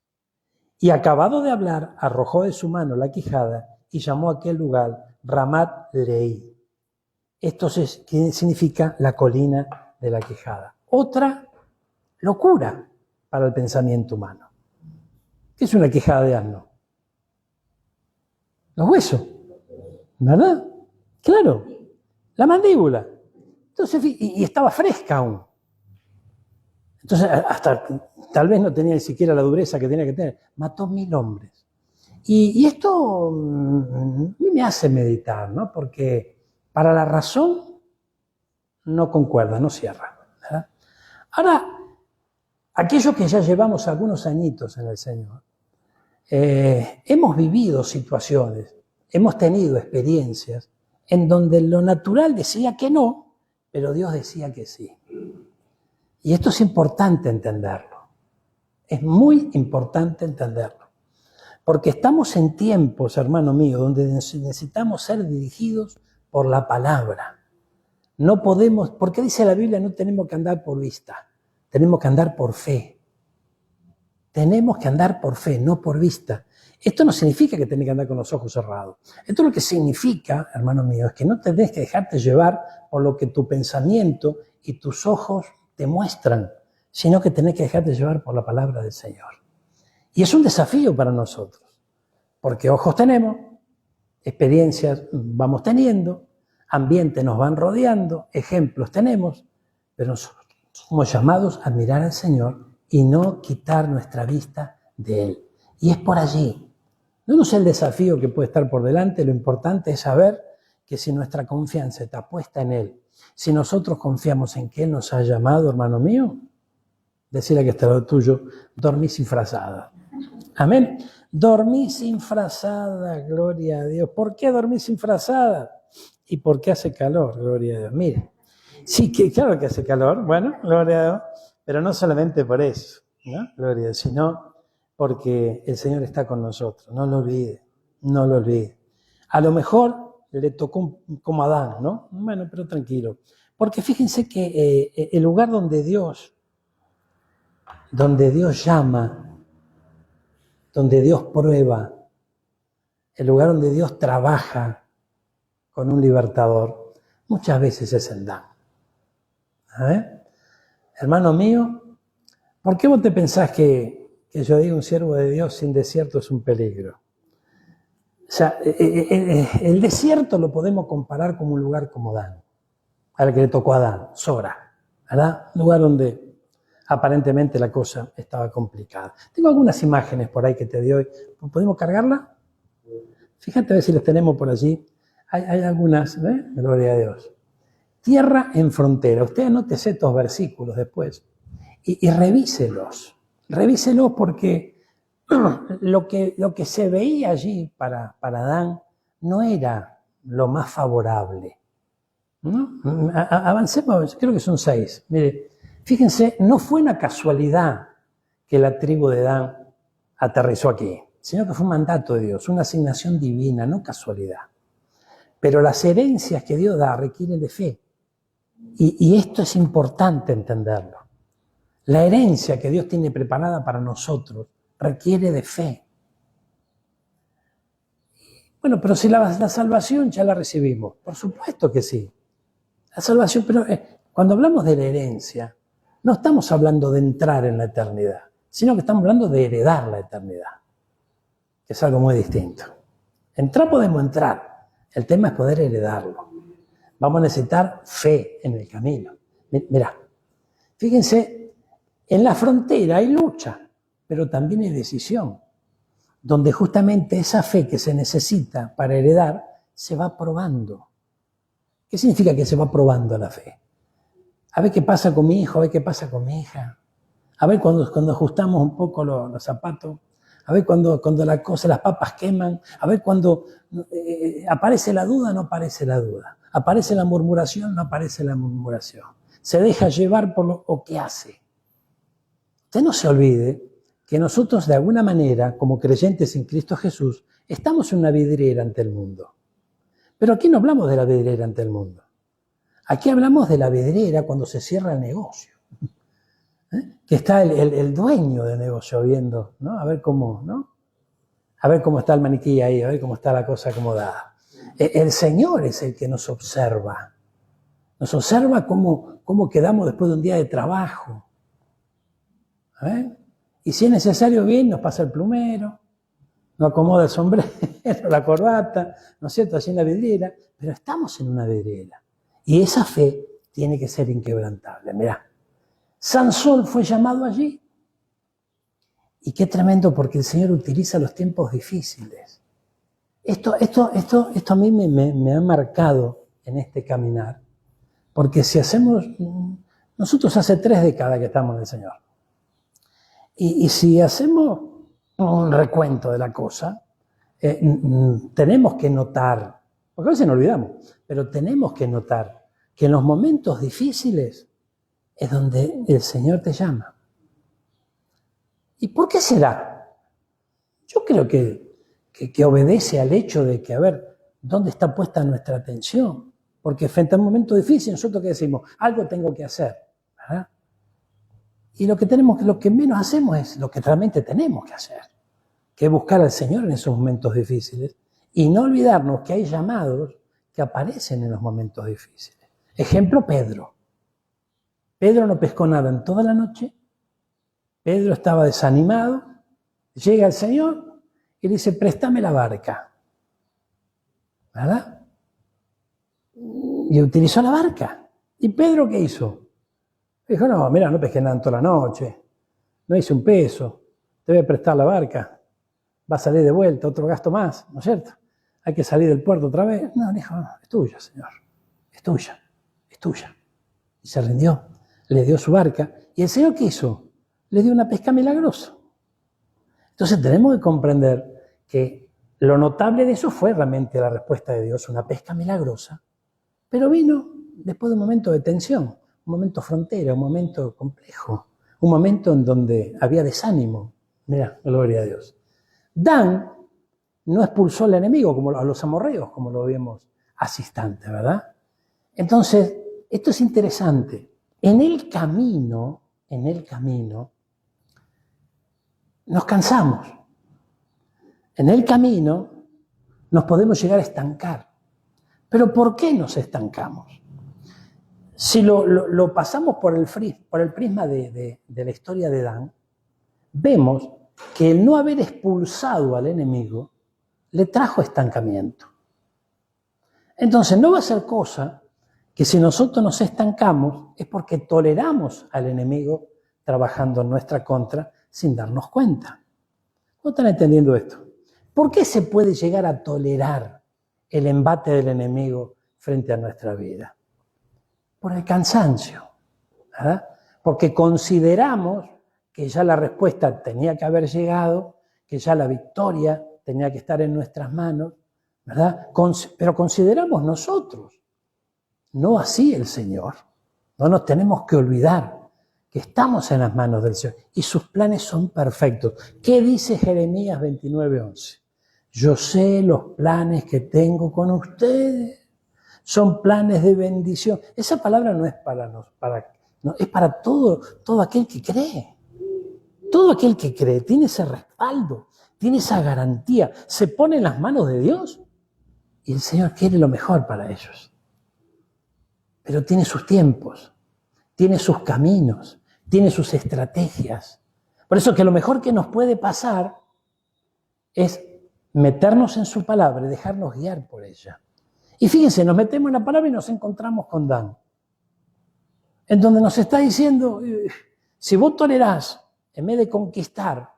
Y acabado de hablar, arrojó de su mano la quijada y llamó a aquel lugar Ramat Lehi. Esto significa la colina de la quijada. Otra locura para el pensamiento humano. ¿Qué es una quijada de asno? Los huesos, ¿verdad? Claro, la mandíbula. Entonces, y estaba fresca aún. Entonces, hasta tal vez no tenía ni siquiera la dureza que tenía que tener. Mató 1000 hombres. Y esto me hace meditar, ¿no? Porque para la razón no concuerda, no cierra, ¿verdad? Ahora, aquellos que ya llevamos algunos añitos en el Señor, hemos vivido situaciones, hemos tenido experiencias en donde lo natural decía que no, pero Dios decía que sí. Y esto es importante entenderlo. Es muy importante entenderlo. Porque estamos en tiempos, hermano mío, donde necesitamos ser dirigidos por la palabra. No podemos, porque dice la Biblia, no tenemos que andar por vista, tenemos que andar por fe. Tenemos que andar por fe, no por vista. Esto no significa que tenés que andar con los ojos cerrados. Esto lo que significa, hermano mío, es que no tenés que dejarte llevar por lo que tu pensamiento y tus ojos te muestran, sino que tenés que dejarte llevar por la palabra del Señor. Y es un desafío para nosotros, porque ojos tenemos, experiencias vamos teniendo, ambientes nos van rodeando, ejemplos tenemos, pero nosotros somos llamados a mirar al Señor y no quitar nuestra vista de Él. Y es por allí. No sé el desafío que puede estar por delante, lo importante es saber que si nuestra confianza está puesta en Él, si nosotros confiamos en que Él nos ha llamado, hermano mío, decirle que está lo tuyo, dormí sin frazada. Amén. Dormí sin frazada, gloria a Dios. ¿Por qué dormí sin frazada? ¿Y por qué hace calor? Gloria a Dios. Mire, sí, que claro que hace calor, bueno, gloria a Dios, pero no solamente por eso, ¿no? Gloria a Dios, sino porque el Señor está con nosotros. No lo olvide, no lo olvide. A lo mejor le tocó como a Adán, ¿no? Bueno, pero tranquilo. Porque fíjense que el lugar donde Dios llama, donde Dios prueba, el lugar donde Dios trabaja con un libertador, muchas veces es en Dan. Hermano mío, ¿por qué vos te pensás que yo diga un siervo de Dios sin desierto es un peligro? O sea, el desierto lo podemos comparar como un lugar como Dan, al que le tocó a Adán, Sora, ¿verdad? Un lugar donde aparentemente la cosa estaba complicada. Tengo algunas imágenes por ahí que te doy. ¿Podemos cargarla? Fíjate a ver si las tenemos por allí. Hay algunas, ¿eh? Gloria a Dios. Tierra en frontera. Usted anótese estos versículos después y revíselos. Revíselos porque lo que se veía allí para Adán no era lo más favorable, ¿no? Avancemos, creo que son 6. Mire, fíjense, no fue una casualidad que la tribu de Dan aterrizó aquí, sino que fue un mandato de Dios, una asignación divina, no casualidad. Pero las herencias que Dios da requieren de fe. Y esto es importante entenderlo. La herencia que Dios tiene preparada para nosotros requiere de fe. Bueno, pero si la salvación ya la recibimos, por supuesto que sí. La salvación, pero cuando hablamos de la herencia, no estamos hablando de entrar en la eternidad, sino que estamos hablando de heredar la eternidad, que es algo muy distinto. Entrar podemos entrar, el tema es poder heredarlo. Vamos a necesitar fe en el camino. Mirá, fíjense, en la frontera hay lucha, pero también hay decisión, donde justamente esa fe que se necesita para heredar se va probando. ¿Qué significa que se va probando la fe? A ver qué pasa con mi hijo, a ver qué pasa con mi hija. A ver cuando ajustamos un poco los zapatos. A ver cuando las papas queman. A ver cuando aparece la duda, no aparece la duda. Aparece la murmuración, no aparece la murmuración. Se deja llevar por lo que hace. Usted no se olvide que nosotros de alguna manera, como creyentes en Cristo Jesús, estamos en una vidriera ante el mundo. Pero aquí no hablamos de la vidriera ante el mundo. Aquí hablamos de la vidriera cuando se cierra el negocio. Que está el dueño del negocio viendo, ¿no? A ver cómo, ¿no? A ver cómo está el maniquí ahí, a ver cómo está la cosa acomodada. El Señor es el que nos observa. Nos observa cómo quedamos después de un día de trabajo. Y si es necesario, bien, nos pasa el plumero, nos acomoda el sombrero, la corbata, ¿no es cierto?, así en la vidriera, pero estamos en una vidriera. Y esa fe tiene que ser inquebrantable. Mirá, Sansón fue llamado allí Y qué tremendo porque el Señor utiliza los tiempos difíciles. Esto a mí me ha marcado en este caminar. Porque si hacemos, nosotros hace 3 décadas que estamos en el Señor. Y si hacemos un recuento de la cosa, tenemos que notar, porque a veces nos olvidamos, pero tenemos que notar que en los momentos difíciles es donde el Señor te llama. ¿Y por qué será? Yo creo que obedece al hecho de que, a ver, ¿dónde está puesta nuestra atención? Porque frente a un momento difícil, nosotros ¿qué decimos? Algo tengo que hacer, ¿verdad? Y lo que menos hacemos es lo que realmente tenemos que hacer, que es buscar al Señor en esos momentos difíciles y no olvidarnos que hay llamados que aparecen en los momentos difíciles. Ejemplo, Pedro. Pedro no pescó nada en toda la noche. Pedro estaba desanimado. Llega el Señor y le dice, préstame la barca. ¿Verdad? Y utilizó la barca. ¿Y Pedro qué hizo? Dijo, no, mira, no pesqué nada en toda la noche. No hice un peso. Te voy a prestar la barca. Va a salir de vuelta, otro gasto más, ¿no es cierto? Hay que salir del puerto otra vez. No, dijo, no, es tuya, Señor. Es tuya, es tuya. Y se rindió. Le dio su barca. ¿Y el Señor qué hizo? Le dio una pesca milagrosa. Entonces tenemos que comprender que lo notable de eso fue realmente la respuesta de Dios, una pesca milagrosa, pero vino después de un momento de tensión, un momento frontera, un momento complejo, un momento en donde había desánimo. Mira, gloria a Dios. Dan no expulsó al enemigo como a los amorreos, como lo vimos hace instante, ¿verdad? Entonces, esto es interesante. En el camino, nos cansamos. En el camino nos podemos llegar a estancar. ¿Pero por qué nos estancamos? Si lo pasamos por el prisma de la historia de Dan, vemos que el no haber expulsado al enemigo le trajo estancamiento. Entonces no va a ser cosa que si nosotros nos estancamos es porque toleramos al enemigo trabajando en nuestra contra sin darnos cuenta. ¿No están entendiendo esto? ¿Por qué se puede llegar a tolerar el embate del enemigo frente a nuestra vida? Por el cansancio, ¿verdad? Porque consideramos que ya la respuesta tenía que haber llegado, que ya la victoria tenía que estar en nuestras manos, ¿verdad? Pero consideramos nosotros, no así el Señor. No nos tenemos que olvidar que estamos en las manos del Señor y sus planes son perfectos. ¿Qué dice Jeremías 29:11? Yo sé los planes que tengo con ustedes. Son planes de bendición. Esa palabra no es es para todo aquel que cree. Todo aquel que cree tiene ese respaldo, tiene esa garantía, se pone en las manos de Dios y el Señor quiere lo mejor para ellos. Pero tiene sus tiempos, tiene sus caminos, tiene sus estrategias. Por eso que lo mejor que nos puede pasar es meternos en su palabra y dejarnos guiar por ella. Y fíjense, nos metemos en la palabra y nos encontramos con Dan, en donde nos está diciendo, si vos tolerás, en vez de conquistar,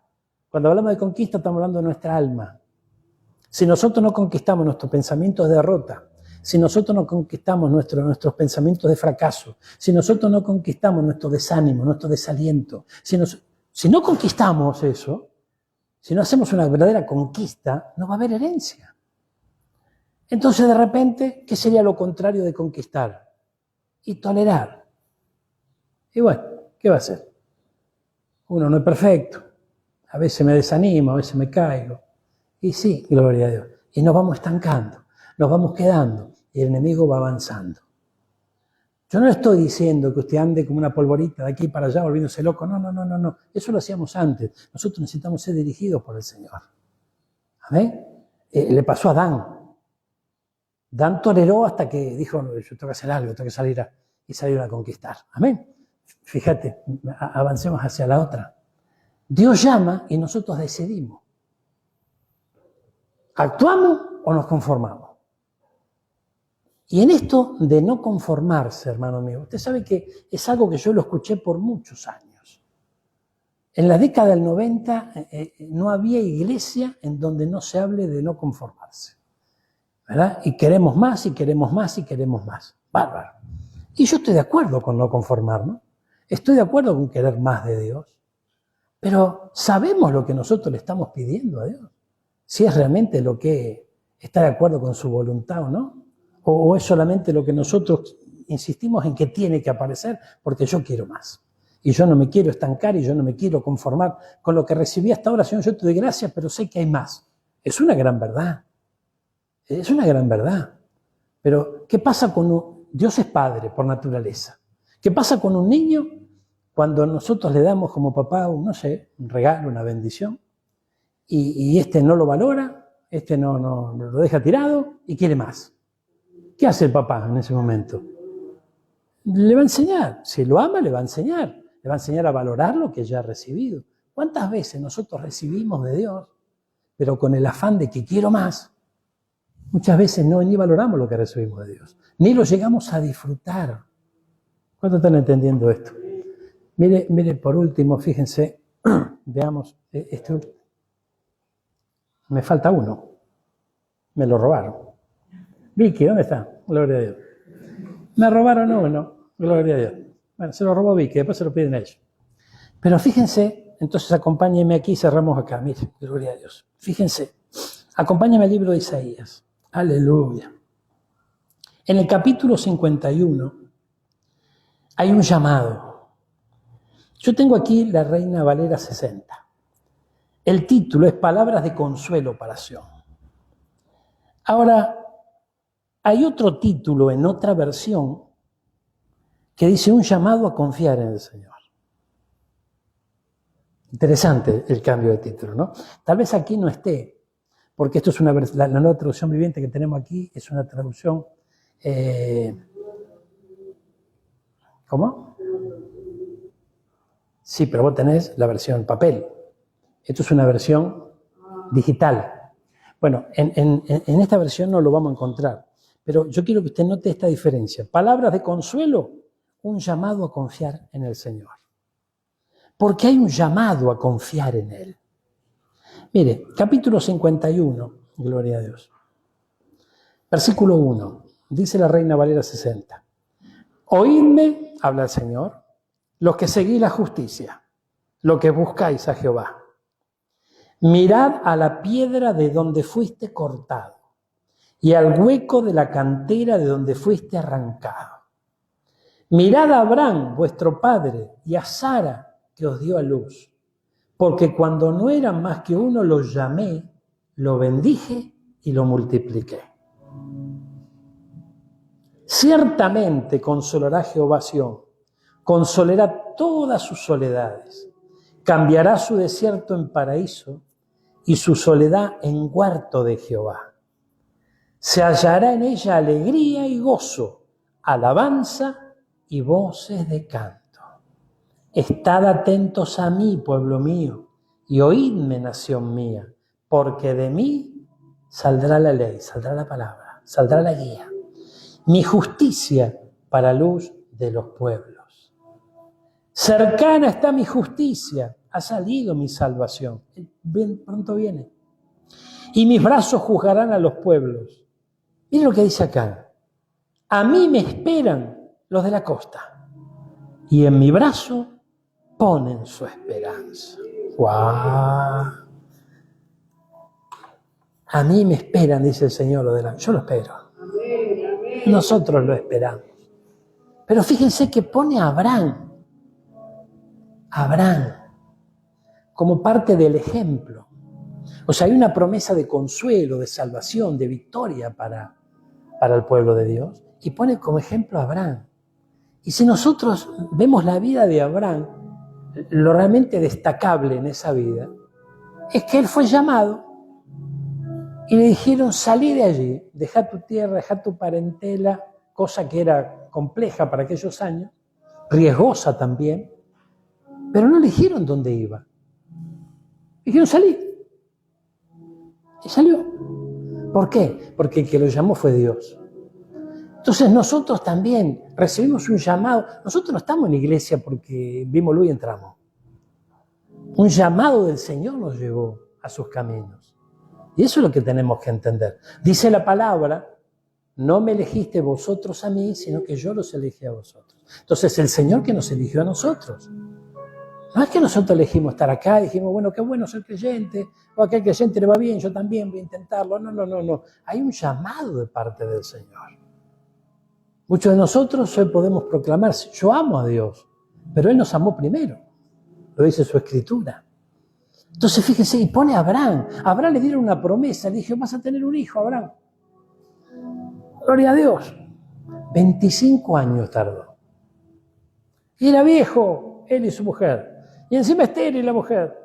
cuando hablamos de conquista estamos hablando de nuestra alma. Si nosotros no conquistamos nuestros pensamientos de derrota, si nosotros no conquistamos nuestros pensamientos de fracaso, si nosotros no conquistamos nuestro desánimo, nuestro desaliento, si no conquistamos eso, si no hacemos una verdadera conquista, no va a haber herencia. Entonces de repente, ¿qué sería lo contrario de conquistar? Y tolerar. Y bueno, ¿qué va a hacer? Uno no es perfecto. A veces me desanimo, a veces me caigo. Y sí, gloria a Dios. Y nos vamos estancando, nos vamos quedando y el enemigo va avanzando. Yo no le estoy diciendo que usted ande como una polvorita de aquí para allá volviéndose loco. No. Eso lo hacíamos antes. Nosotros necesitamos ser dirigidos por el Señor. ¿Amén? Le pasó a Dan. Dan toleró hasta que dijo, yo tengo que hacer algo, tengo que salir a conquistar. Amén. Fíjate, avancemos hacia la otra. Dios llama y nosotros decidimos. ¿Actuamos o nos conformamos? Y en esto de no conformarse, hermano mío, usted sabe que es algo que yo lo escuché por muchos años. En la década del 90 no había iglesia en donde no se hable de no conformarse, ¿verdad? Y queremos más, y queremos más, y queremos más. Bárbaro. Y yo estoy de acuerdo con no conformarnos. Estoy de acuerdo con querer más de Dios. Pero ¿sabemos lo que nosotros le estamos pidiendo a Dios? Si es realmente lo que está de acuerdo con su voluntad o no. O es solamente lo que nosotros insistimos en que tiene que aparecer porque yo quiero más. Y yo no me quiero estancar y yo no me quiero conformar con lo que recibí hasta ahora. Señor, yo te doy gracias, pero sé que hay más. Es una gran verdad. Es una gran verdad. Pero, ¿qué pasa con un... Dios es padre por naturaleza. ¿Qué pasa con un niño cuando nosotros le damos como papá, no sé, un regalo, una bendición, y este no lo valora, este no lo deja tirado y quiere más? ¿Qué hace el papá en ese momento? Le va a enseñar. Si lo ama, le va a enseñar. Le va a enseñar a valorar lo que ya ha recibido. ¿Cuántas veces nosotros recibimos de Dios, pero con el afán de que quiero más? Muchas veces no ni valoramos lo que recibimos de Dios, ni lo llegamos a disfrutar. ¿Cuántos están entendiendo esto? Mire, por último, fíjense, veamos, me falta uno, me lo robaron. Vicky, ¿dónde está? Gloria a Dios. Me robaron uno, gloria a Dios. Bueno, se lo robó Vicky, después se lo piden a ellos. Pero fíjense, entonces acompáñenme aquí, cerramos acá, mire, gloria a Dios. Fíjense, acompáñenme al libro de Isaías. Aleluya. En el capítulo 51 hay un llamado. Yo tengo aquí la Reina Valera 60. El título es Palabras de consuelo para Sión. Ahora, hay otro título en otra versión que dice un llamado a confiar en el Señor. Interesante el cambio de título, ¿no? Tal vez aquí no esté, porque esto es la nueva traducción viviente que tenemos aquí, es una traducción... ¿Cómo? Sí, pero vos tenés la versión papel. Esto es una versión digital. Bueno, en esta versión no lo vamos a encontrar, pero yo quiero que usted note esta diferencia. Palabras de consuelo, un llamado a confiar en el Señor. Porque hay un llamado a confiar en Él. Mire, capítulo 51, gloria a Dios. Versículo 1, dice la Reina Valera 60. Oídme, habla el Señor, los que seguís la justicia, los que buscáis a Jehová. Mirad a la piedra de donde fuiste cortado y al hueco de la cantera de donde fuiste arrancado. Mirad a Abraham, vuestro padre, y a Sara, que os dio a luz, porque cuando no eran más que uno, lo llamé, lo bendije y lo multipliqué. Ciertamente consolará Jehová Sión, consolará todas sus soledades, cambiará su desierto en paraíso y su soledad en huerto de Jehová. Se hallará en ella alegría y gozo, alabanza y voces de canto. Estad atentos a mí, pueblo mío, y oídme, nación mía, porque de mí saldrá la ley, saldrá la palabra, saldrá la guía. Mi justicia para luz de los pueblos. Cercana está mi justicia, ha salido mi salvación. Pronto viene. Y mis brazos juzgarán a los pueblos. Miren lo que dice acá. A mí me esperan los de la costa. Y en mi brazo ponen su esperanza. ¡Guau! A mí me esperan, dice el Señor, los de la... Yo lo espero. Nosotros lo esperamos. Pero fíjense que pone a Abraham como parte del ejemplo. O sea, hay una promesa de consuelo, de salvación, de victoria para el pueblo de Dios. Y pone como ejemplo a Abraham. Y si nosotros vemos la vida de Abraham, lo realmente destacable en esa vida es que él fue llamado y le dijeron, salí de allí, dejá tu tierra, dejá tu parentela, cosa que era compleja para aquellos años, riesgosa también, pero no le dijeron dónde iba. Dijeron, salí. Y salió. ¿Por qué? Porque el que lo llamó fue Dios. Entonces nosotros también recibimos un llamado. Nosotros no estamos en la iglesia porque vimos luz y entramos. Un llamado del Señor nos llevó a sus caminos. Y eso es lo que tenemos que entender. Dice la palabra, no me elegiste vosotros a mí, sino que yo los elegí a vosotros. Entonces el Señor que nos eligió a nosotros. No es que nosotros elegimos estar acá y dijimos, bueno, qué bueno ser creyente, o a aquel creyente le va bien, yo también voy a intentarlo. No. Hay un llamado de parte del Señor. Muchos de nosotros hoy podemos proclamar, yo amo a Dios, pero Él nos amó primero. Lo dice su Escritura. Entonces fíjense, y pone a Abraham. A Abraham le dieron una promesa, le dijo, vas a tener un hijo, Abraham. Gloria a Dios. 25 años tardó. Y era viejo, él y su mujer. Y encima estéril la mujer.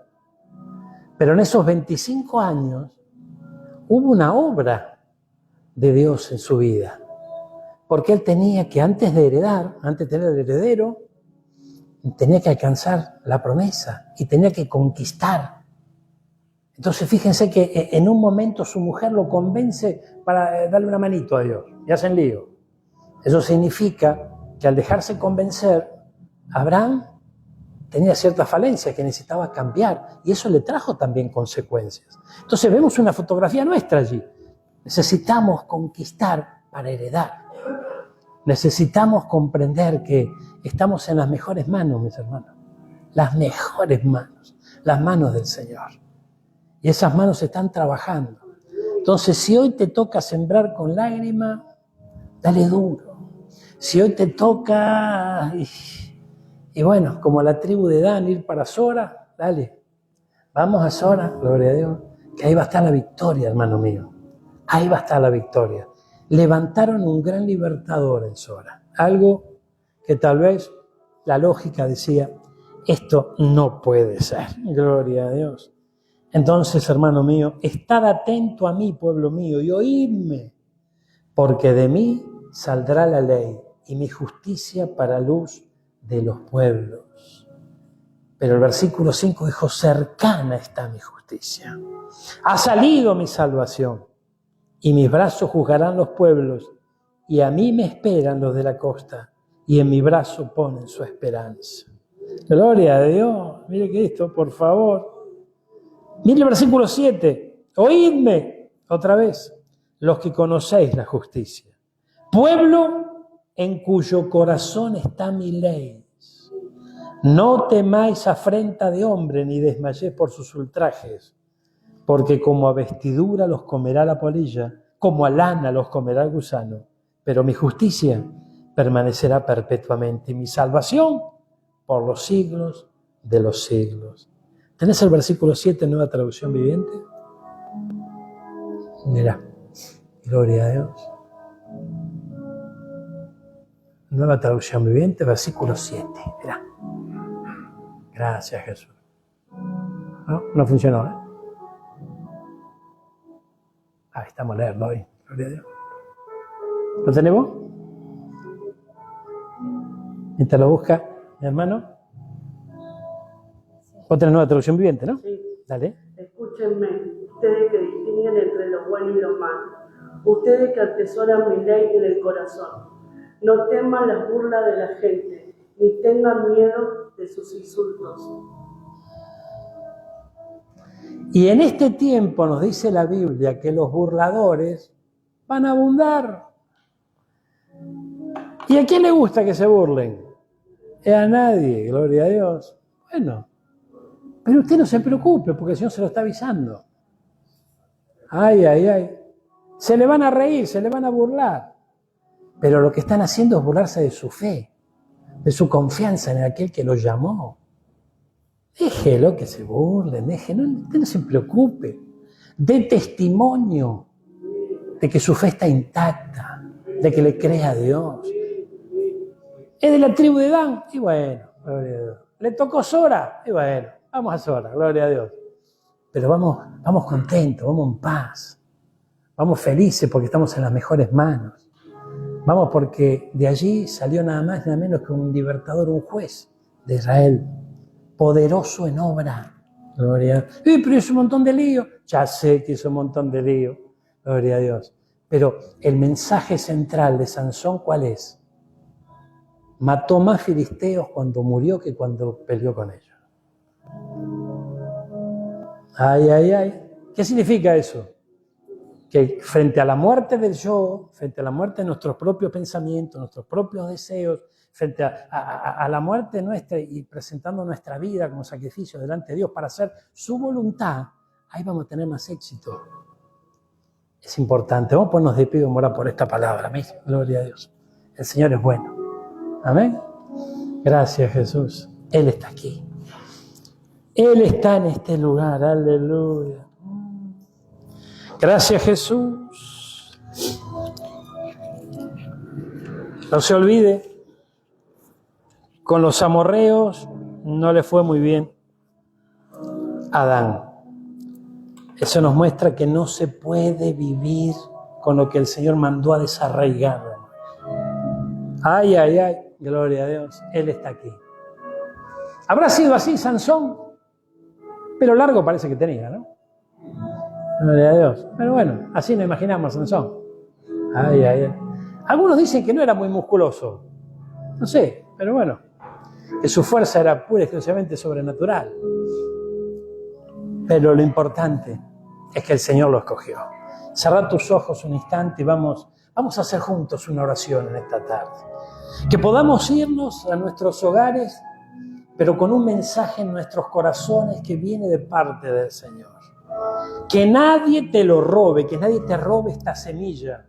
Pero en esos 25 años hubo una obra de Dios en su vida. Porque él tenía que, antes de heredar, antes de tener el heredero, tenía que alcanzar la promesa y tenía que conquistar. Entonces fíjense que en un momento su mujer lo convence para darle una manito a Dios y hacen lío. Eso significa que al dejarse convencer, Abraham tenía ciertas falencias que necesitaba cambiar y eso le trajo también consecuencias. Entonces vemos una fotografía nuestra allí. Necesitamos conquistar para heredar. Necesitamos comprender que estamos en las mejores manos, mis hermanos. Las mejores manos, las manos del Señor. Y esas manos están trabajando. Entonces, si hoy te toca sembrar con lágrimas, dale duro. Si hoy te toca, y bueno, como la tribu de Dan, ir para Sora, dale. Vamos a Sora, gloria a Dios, que ahí va a estar la victoria, hermano mío. Ahí va a estar la victoria. Levantaron un gran libertador en Sora. Algo que tal vez la lógica decía, esto no puede ser. Gloria a Dios. Entonces, hermano mío, estad atento a mí, pueblo mío, y oídme, porque de mí saldrá la ley y mi justicia para luz de los pueblos. Pero el versículo 5 dijo, cercana está mi justicia. Ha salido mi salvación y mis brazos juzgarán los pueblos y a mí me esperan los de la costa y en mi brazo ponen su esperanza. Gloria a Dios. Mire que esto, por favor. Mire el versículo 7. Oídme, otra vez, los que conocéis la justicia. Pueblo en cuyo corazón está mi ley. No temáis afrenta de hombre, ni desmayéis por sus ultrajes, porque como a vestidura los comerá la polilla, como a lana los comerá el gusano, pero mi justicia permanecerá perpetuamente, y mi salvación por los siglos de los siglos. ¿Tenés el versículo 7, nueva traducción viviente? Mirá, gloria a Dios. Nueva traducción viviente, versículo 7. Mirá. Gracias, Jesús. No funcionó, ¿eh? Ahí estamos a leerlo hoy. Gloria a Dios. ¿Lo tenemos? Mientras lo busca mi hermano. Otra nueva traducción viviente, ¿no? Sí. Dale. Escúchenme, ustedes que distinguen entre lo bueno y lo malo. Ustedes que atesoran mi ley en el corazón. No teman las burlas de la gente, ni tengan miedo de sus insultos. Y en este tiempo nos dice la Biblia que los burladores van a abundar. ¿Y a quién le gusta que se burlen? A nadie, gloria a Dios. Bueno, pero usted no se preocupe porque el Señor se lo está avisando. Ay. Se le van a reír, se le van a burlar. Pero lo que están haciendo es burlarse de su fe, de su confianza en aquel que lo llamó. Déjelo que se burlen, déjelo, usted no se preocupe. Dé testimonio de que su fe está intacta, de que le cree a Dios. Es de la tribu de Dan, y bueno, gloria a Dios. Le tocó Sora, y bueno, vamos a Sora, gloria a Dios. Pero vamos contentos, vamos en paz. Vamos felices porque estamos en las mejores manos. Vamos porque de allí salió nada más nada menos que un libertador, un juez de Israel. Poderoso en obra. Gloria a Dios. Pero es un montón de lío. Ya sé que es un montón de lío. Gloria a Dios. Pero el mensaje central de Sansón, ¿cuál es? Mató más filisteos cuando murió que cuando peleó con ellos. Ay, ay, ay. ¿Qué significa eso? Que frente a la muerte del yo, frente a la muerte de nuestros propios pensamientos, nuestros propios deseos, frente a la muerte nuestra y presentando nuestra vida como sacrificio delante de Dios para hacer su voluntad, ahí vamos a tener más éxito. Es importante. Vamos a ponernos de pie y orar por esta palabra. Amén. Gloria a Dios. El Señor es bueno. Amén. Gracias, Jesús. Él está aquí. Él está en este lugar. Aleluya. Gracias, Jesús. No se olvide, con los amorreos no le fue muy bien a Adán. Eso nos muestra que no se puede vivir con lo que el Señor mandó a desarraigar. Ay, ay, ay, gloria a Dios, Él está aquí. ¿Habrá sido así Sansón? Pero largo parece que tenía, ¿no? Gloria a Dios. Pero bueno, así nos imaginamos a Sansón. Ay, ay, ay. Algunos dicen que no era muy musculoso. No sé, pero bueno, que su fuerza era pura y exclusivamente sobrenatural. Pero lo importante es que el Señor lo escogió. Cerrá tus ojos un instante y vamos a hacer juntos una oración en esta tarde. Que podamos irnos a nuestros hogares, pero con un mensaje en nuestros corazones que viene de parte del Señor. Que nadie te lo robe, que nadie te robe esta semilla.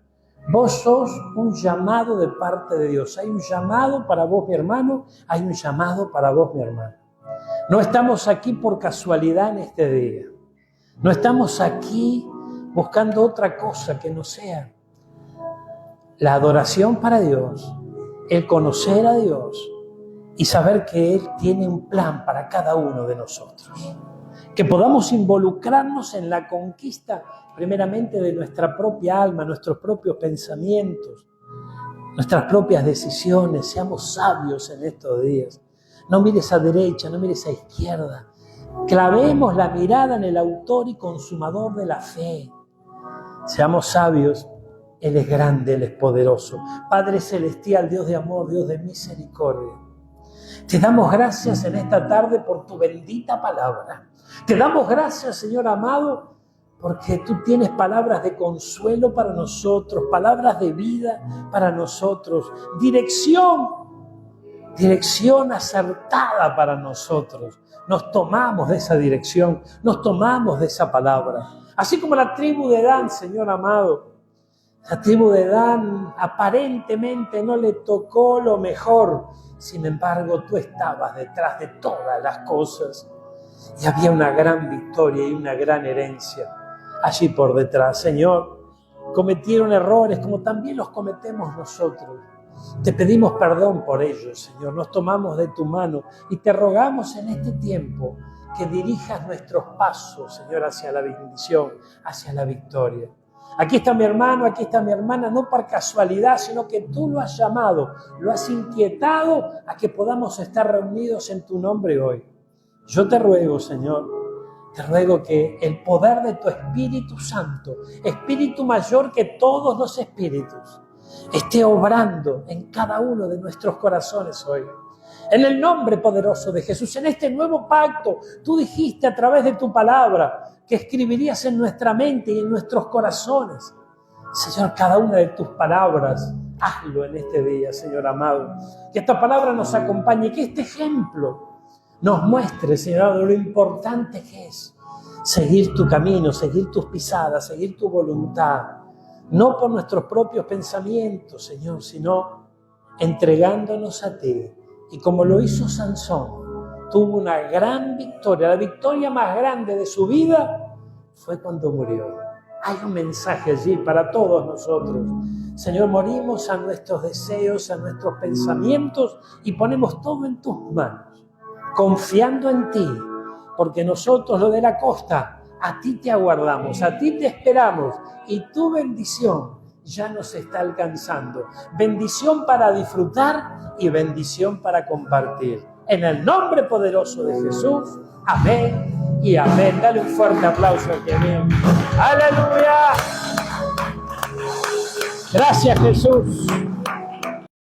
Vos sos un llamado de parte de Dios. Hay un llamado para vos, mi hermano, hay un llamado para vos, mi hermana. No estamos aquí por casualidad en este día. No estamos aquí buscando otra cosa que no sea la adoración para Dios, el conocer a Dios y saber que Él tiene un plan para cada uno de nosotros. Que podamos involucrarnos en la conquista, primeramente, de nuestra propia alma, nuestros propios pensamientos, nuestras propias decisiones. Seamos sabios en estos días. No mires a derecha, no mires a izquierda. Clavemos la mirada en el autor y consumador de la fe. Seamos sabios. Él es grande, Él es poderoso. Padre celestial, Dios de amor, Dios de misericordia. Te damos gracias en esta tarde por tu bendita palabra. Te damos gracias, Señor amado, porque tú tienes palabras de consuelo para nosotros, palabras de vida para nosotros, dirección acertada para nosotros. Nos tomamos de esa dirección, nos tomamos de esa palabra. Así como la tribu de Dan, Señor amado, la tribu de Dan aparentemente no le tocó lo mejor, sin embargo tú estabas detrás de todas las cosas y había una gran victoria y una gran herencia allí por detrás. Señor, cometieron errores como también los cometemos nosotros. Te pedimos perdón por ellos, Señor. Nos tomamos de tu mano y te rogamos en este tiempo que dirijas nuestros pasos, Señor, hacia la bendición, hacia la victoria. Aquí está mi hermano, aquí está mi hermana, no por casualidad, sino que tú lo has llamado, lo has inquietado a que podamos estar reunidos en tu nombre hoy. Yo te ruego, Señor, te ruego que el poder de tu Espíritu Santo, Espíritu mayor que todos los espíritus, esté obrando en cada uno de nuestros corazones hoy. En el nombre poderoso de Jesús, en este nuevo pacto, tú dijiste a través de tu palabra que escribirías en nuestra mente y en nuestros corazones. Señor, cada una de tus palabras, hazlo en este día, Señor amado. Que esta palabra nos acompañe, que este ejemplo nos muestre, Señor, lo importante que es seguir tu camino, seguir tus pisadas, seguir tu voluntad. No por nuestros propios pensamientos, Señor, sino entregándonos a ti. Y como lo hizo Sansón, tuvo una gran victoria. La victoria más grande de su vida fue cuando murió. Hay un mensaje allí para todos nosotros. Señor, morimos a nuestros deseos, a nuestros pensamientos y ponemos todo en tus manos, confiando en ti, porque nosotros, lo de la costa, a ti te aguardamos, a ti te esperamos y tu bendición ya nos está alcanzando. Bendición para disfrutar y bendición para compartir. En el nombre poderoso de Jesús, amén y amén. Dale un fuerte aplauso al que mío. ¡Aleluya! Gracias, Jesús.